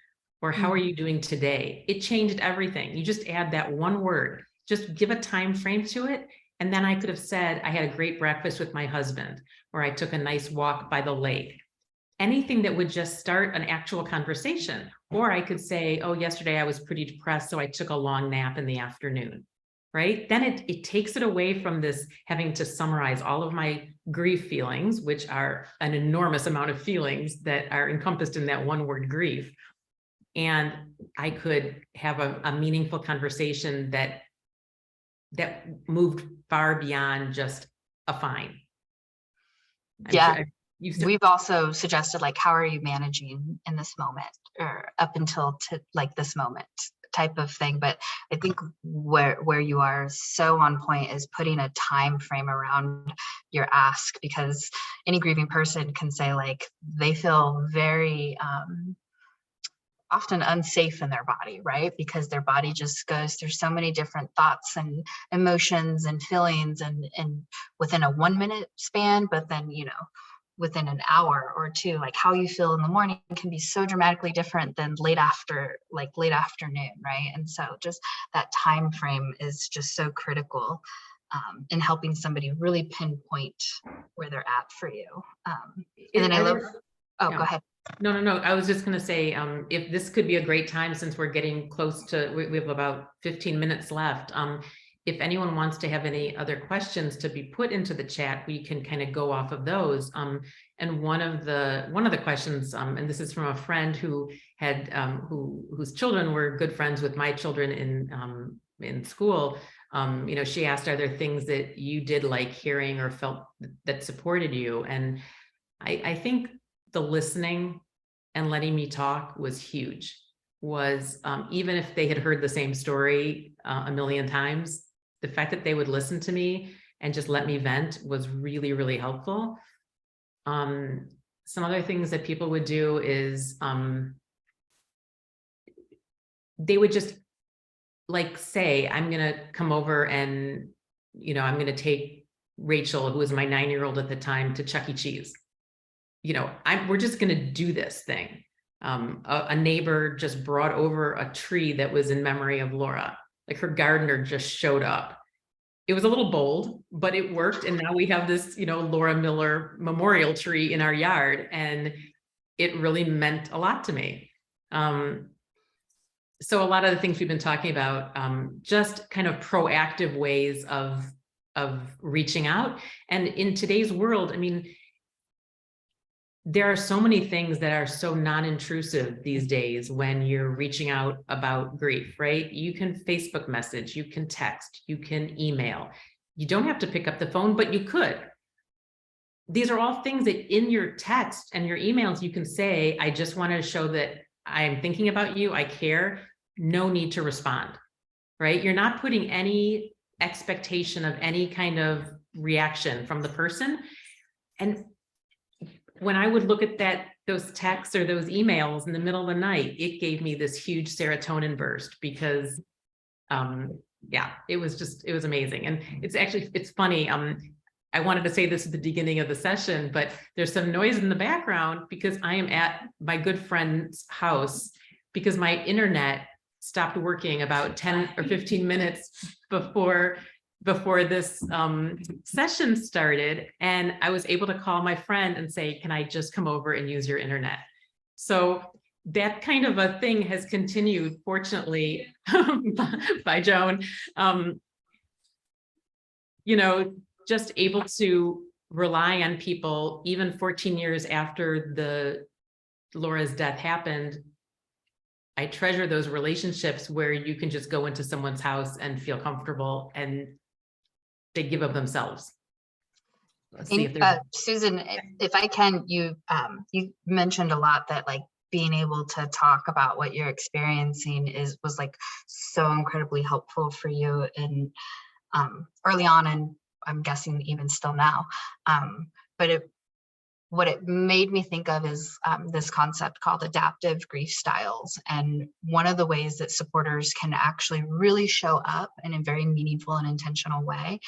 or "How are you doing today?" it changed everything. You just add that one word, just give a time frame to it. And then I could have said, "I had a great breakfast with my husband," or "I took a nice walk by the lake." Anything that would just start an actual conversation. Or I could say, "Oh, yesterday I was pretty depressed, so I took a long nap in the afternoon," right? Then it takes it away from this having to summarize all of my grief feelings, which are an enormous amount of feelings that are encompassed in that one word, grief. And I could have a meaningful conversation that moved far beyond just a fine. Yeah. We've also suggested, like, how are you managing in this moment, or up until like this moment type of thing. But I think where you are so on point is putting a time frame around your ask, because any grieving person can say, like, they feel very often unsafe in their body, right? Because their body just goes through so many different thoughts and emotions and feelings and within a 1 minute span, but then, within an hour or two, like how you feel in the morning can be so dramatically different than late afternoon, right? And so just that time frame is just so critical in helping somebody really pinpoint where they're at for you. And then I love, go ahead. No. I was just going to say, if this could be a great time, since we're getting close to, we have about 15 minutes left. If anyone wants to have any other questions to be put into the chat, we can kind of go off of those. And one of the questions, and this is from a friend who had, whose children were good friends with my children in school. She asked, "Are there things that you did like hearing or felt that supported you?" And I think the listening and letting me talk was huge. Even if they had heard the same story a million times, the fact that they would listen to me and just let me vent was really, really helpful. Some other things that people would do is they would just like say, "I'm going to come over and, I'm going to take Rachel, who was my 9-year-old at the time, to Chuck E. Cheese. We're just going to do this thing." A neighbor just brought over a tree that was in memory of Laura. Like, her gardener just showed up. It was a little bold, but it worked. And now we have this, Laura Miller memorial tree in our yard, and it really meant a lot to me. So a lot of the things we've been talking about, just kind of proactive ways of reaching out. And in today's world, I mean, there are so many things that are so non-intrusive these days when you're reaching out about grief, right? You can Facebook message, you can text, you can email. You don't have to pick up the phone, but you could. These are all things that in your text and your emails, you can say, "I just want to show that I'm thinking about you, I care." No need to respond, right? You're not putting any expectation of any kind of reaction from the person. And when I would look at those texts or those emails in the middle of the night, it gave me this huge serotonin burst because, yeah, it was amazing. And it's funny. I wanted to say this at the beginning of the session, but there's some noise in the background because I am at my good friend's house because my internet stopped working about 10 or 15 minutes before this session started. And I was able to call my friend and say, can I just come over and use your internet? So that kind of a thing has continued, fortunately, by Joan. You know, just able to rely on people, even 14 years after Laura's death happened. I treasure those relationships where you can just go into someone's house and feel comfortable and they give of themselves. Let's see if there's... Susan, if I can, you mentioned a lot that like being able to talk about what you're experiencing was like so incredibly helpful for you in early on, and I'm guessing even still now. But what it made me think of is this concept called adaptive grief styles. And one of the ways that supporters can actually really show up in a very meaningful and intentional way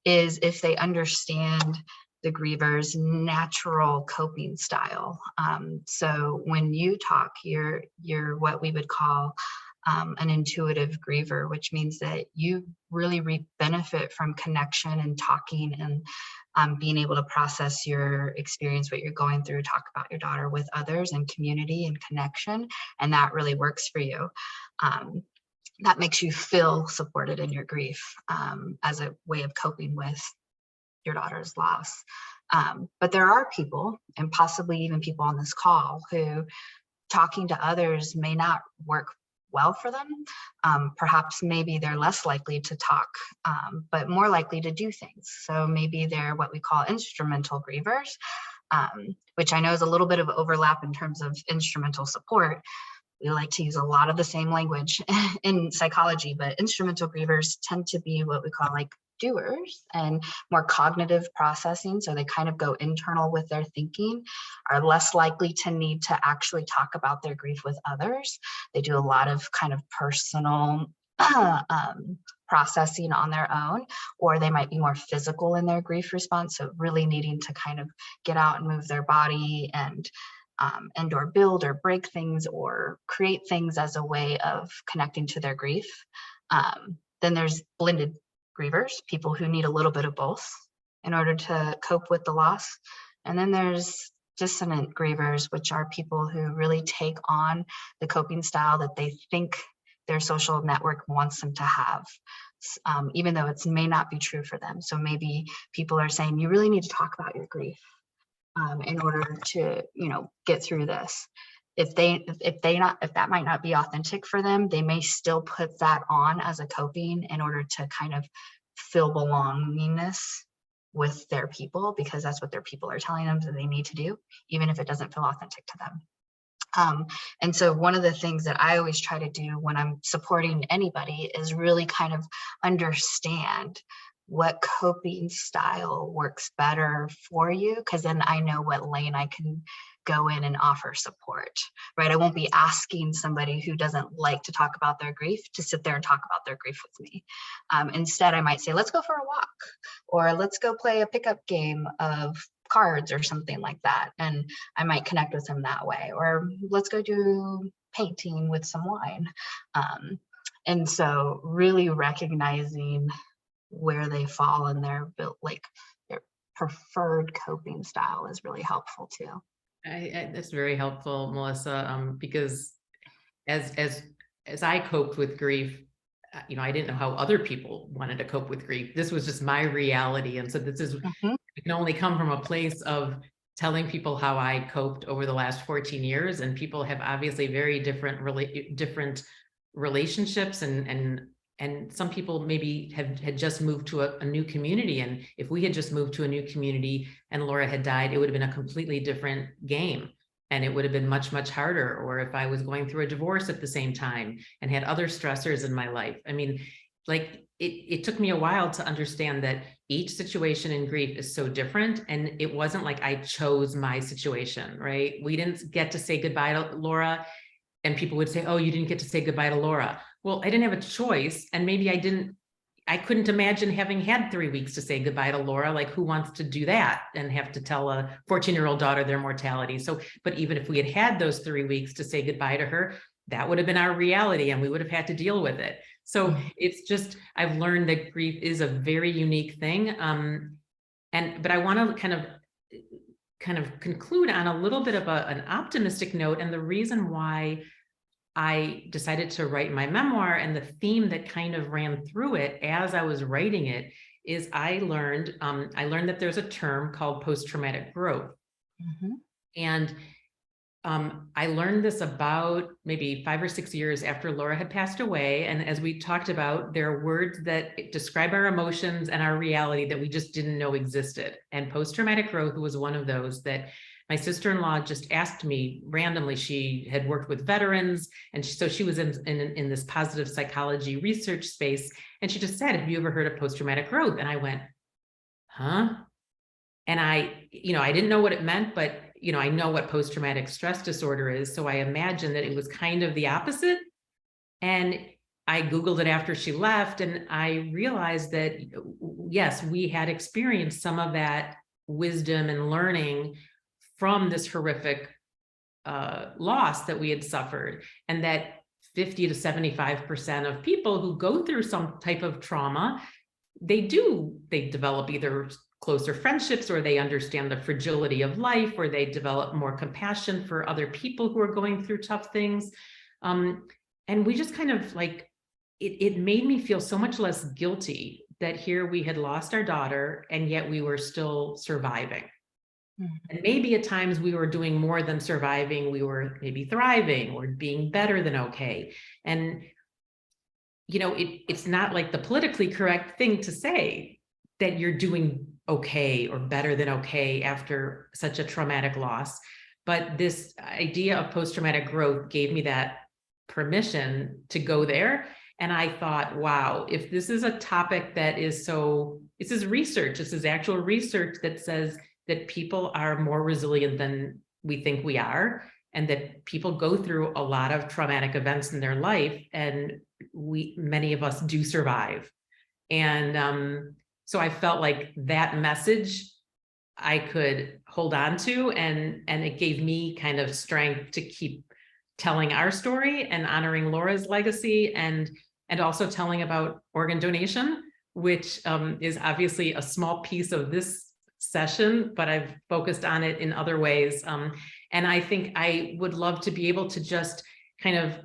is if they understand the griever's natural coping style. So when you talk, you're what we would call an intuitive griever, which means that you really reap benefit from connection and talking and being able to process your experience, what you're going through, talk about your daughter with others and community and connection. And that really works for you. That makes you feel supported in your grief as a way of coping with your daughter's loss. But there are people, and possibly even people on this call, who talking to others may not work well for them. Perhaps maybe they're less likely to talk, but more likely to do things. So maybe they're what we call instrumental grievers, which I know is a little bit of overlap in terms of instrumental support. We like to use a lot of the same language in psychology, but instrumental grievers tend to be what we call like doers and more cognitive processing. So they kind of go internal with their thinking, are less likely to need to actually talk about their grief with others. They do a lot of kind of personal processing on their own, or they might be more physical in their grief response. So really needing to kind of get out and move their body and or build or break things or create things as a way of connecting to their grief. Then there's blended grievers, people who need a little bit of both in order to cope with the loss. And then there's dissonant grievers, which are people who really take on the coping style that they think their social network wants them to have, even though it may not be true for them. So maybe people are saying, you really need to talk about your grief in order to, get through this. If that might not be authentic for them, they may still put that on as a coping in order to kind of feel belongingness with their people, because that's what their people are telling them that they need to do, even if it doesn't feel authentic to them. And so one of the things that I always try to do when I'm supporting anybody is really kind of understand what coping style works better for you, because then I know what lane I can go in and offer support, right? I won't be asking somebody who doesn't like to talk about their grief to sit there and talk about their grief with me. Instead, I might say, let's go for a walk, or let's go play a pickup game of cards or something like that. And I might connect with them that way, or let's go do painting with some wine. And so really recognizing where they fall in their preferred coping style is really helpful too. That's very helpful, Melissa, because as I coped with grief, I didn't know how other people wanted to cope with grief. This was just my reality. And so this is, it can only come from a place of telling people how I coped over the last 14 years. And people have obviously very different relationships, and some people maybe had just moved to a new community. And if we had just moved to a new community and Laura had died, it would have been a completely different game. And it would have been much, much harder. Or if I was going through a divorce at the same time and had other stressors in my life. I mean, like it took me a while to understand that each situation in grief is so different. And it wasn't like I chose my situation, right? We didn't get to say goodbye to Laura, and people would say, oh, you didn't get to say goodbye to Laura. Well, I didn't have a choice. And maybe I couldn't imagine having had 3 weeks to say goodbye to Laura. Like, who wants to do that and have to tell a 14-year-old daughter their mortality? So, but even if we had had those 3 weeks to say goodbye to her, that would have been our reality and we would have had to deal with it. So it's just, I've learned that grief is a very unique thing. But I want to kind of conclude on a little bit of an optimistic note. And the reason why I decided to write my memoir, and the theme that kind of ran through it as I was writing it, is I learned that there's a term called post-traumatic growth. And I learned this about maybe 5 or 6 years after Laura had passed away. And as we talked about, there are words that describe our emotions and our reality that we just didn't know existed. And post-traumatic growth was one of those that my sister-in-law just asked me randomly. She had worked with veterans, and so she was in this positive psychology research space. And she just said, have you ever heard of post-traumatic growth? And I went, huh? And I didn't know what it meant, but I know what post-traumatic stress disorder is. So I imagined that it was kind of the opposite. And I Googled it after she left, and I realized that, yes, we had experienced some of that wisdom and learning from this horrific loss that we had suffered. And that 50 to 75% of people who go through some type of trauma, they develop either closer friendships, or they understand the fragility of life, or they develop more compassion for other people who are going through tough things. And we just kind of like, it made me feel so much less guilty that here we had lost our daughter, and yet we were still surviving. And maybe at times we were doing more than surviving. We were maybe thriving or being better than okay. And, it's not like the politically correct thing to say that you're doing okay or better than okay after such a traumatic loss. But this idea of post-traumatic growth gave me that permission to go there. And I thought, wow, if this is a topic that is this is research, this is actual research that says that people are more resilient than we think we are, and that people go through a lot of traumatic events in their life, and many of us do survive. And so I felt like that message I could hold on to, and it gave me kind of strength to keep telling our story and honoring Laura's legacy, and also telling about organ donation, which is obviously a small piece of this session, but I've focused on it in other ways. And I think I would love to be able to just kind of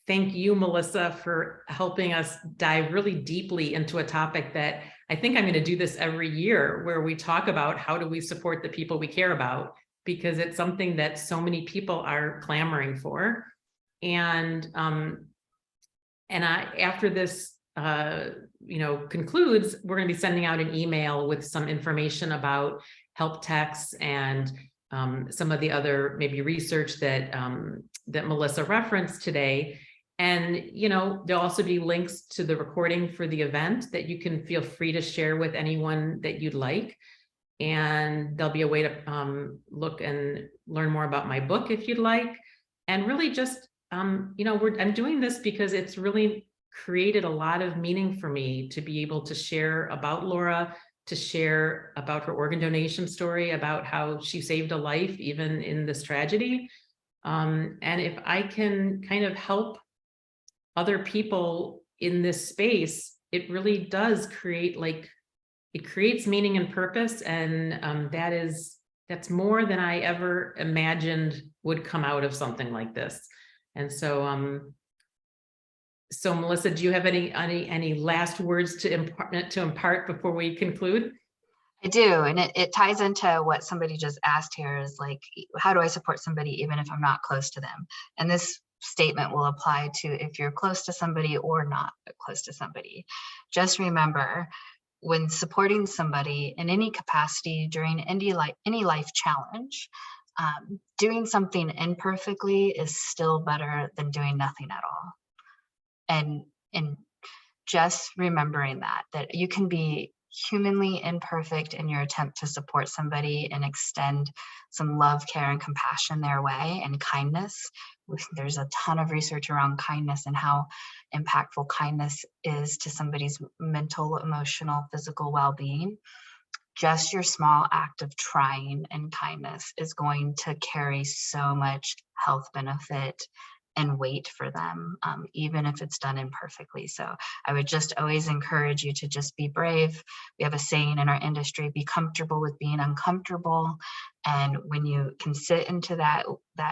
thank you, Melissa, for helping us dive really deeply into a topic that I think I'm going to do this every year, where we talk about how do we support the people we care about, because it's something that so many people are clamoring for. And after this concludes, we're going to be sending out an email with some information about help texts and some of the other maybe research that Melissa referenced today. And, there'll also be links to the recording for the event that you can feel free to share with anyone that you'd like. And there'll be a way to look and learn more about my book if you'd like. And really just, I'm doing this because it's really created a lot of meaning for me to be able to share about Laura, to share about her organ donation story, about how she saved a life even in this tragedy. And if I can kind of help other people in this space, it really does create it creates meaning and purpose. And that's more than I ever imagined would come out of something like this. And so, so Melissa, do you have any last words to impart before we conclude? I do, and it ties into what somebody just asked here, is like, how do I support somebody even if I'm not close to them? And this statement will apply to if you're close to somebody or not close to somebody. Just remember, when supporting somebody in any capacity during any life challenge, doing something imperfectly is still better than doing nothing at all. And just remembering that you can be humanly imperfect in your attempt to support somebody and extend some love, care, and compassion their way, and kindness. There's a ton of research around kindness and how impactful kindness is to somebody's mental, emotional, physical well-being. Just your small act of trying and kindness is going to carry so much health benefit and weight for them, even if it's done imperfectly. So I would just always encourage you to just be brave. We have a saying in our industry, be comfortable with being uncomfortable. And when you can sit into that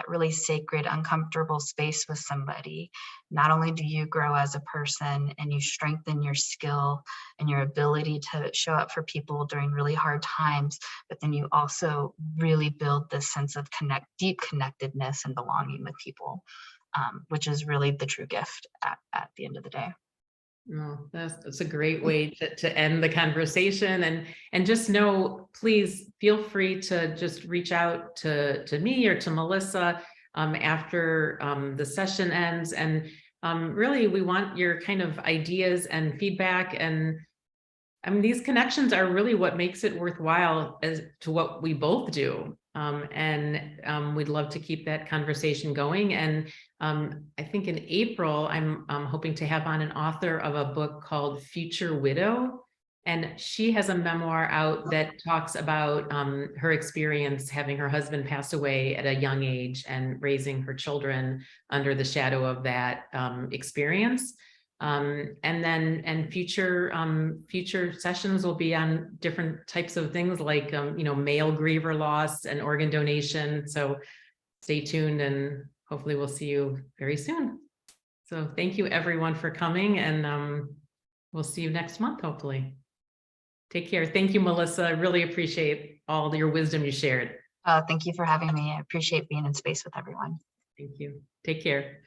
really sacred, uncomfortable space with somebody, not only do you grow as a person and you strengthen your skill and your ability to show up for people during really hard times, but then you also really build this sense of deep connectedness and belonging with people. Which is really the true gift at the end of the day. No, that's a great way to end the conversation, and just know, please feel free to just reach out to me or to Melissa after the session ends. And really, we want your kind of ideas and feedback. And I mean, these connections are really what makes it worthwhile as to what we both do. We'd love to keep that conversation going. And I think in April, I'm hoping to have on an author of a book called Future Widow. And she has a memoir out that talks about her experience having her husband pass away at a young age and raising her children under the shadow of that experience. Future sessions will be on different types of things like, male griever loss and organ donation. So stay tuned, and hopefully we'll see you very soon. So thank you everyone for coming, and we'll see you next month, hopefully. Take care. Thank you, Melissa. I really appreciate all your wisdom you shared. Thank you for having me. I appreciate being in space with everyone. Thank you. Take care.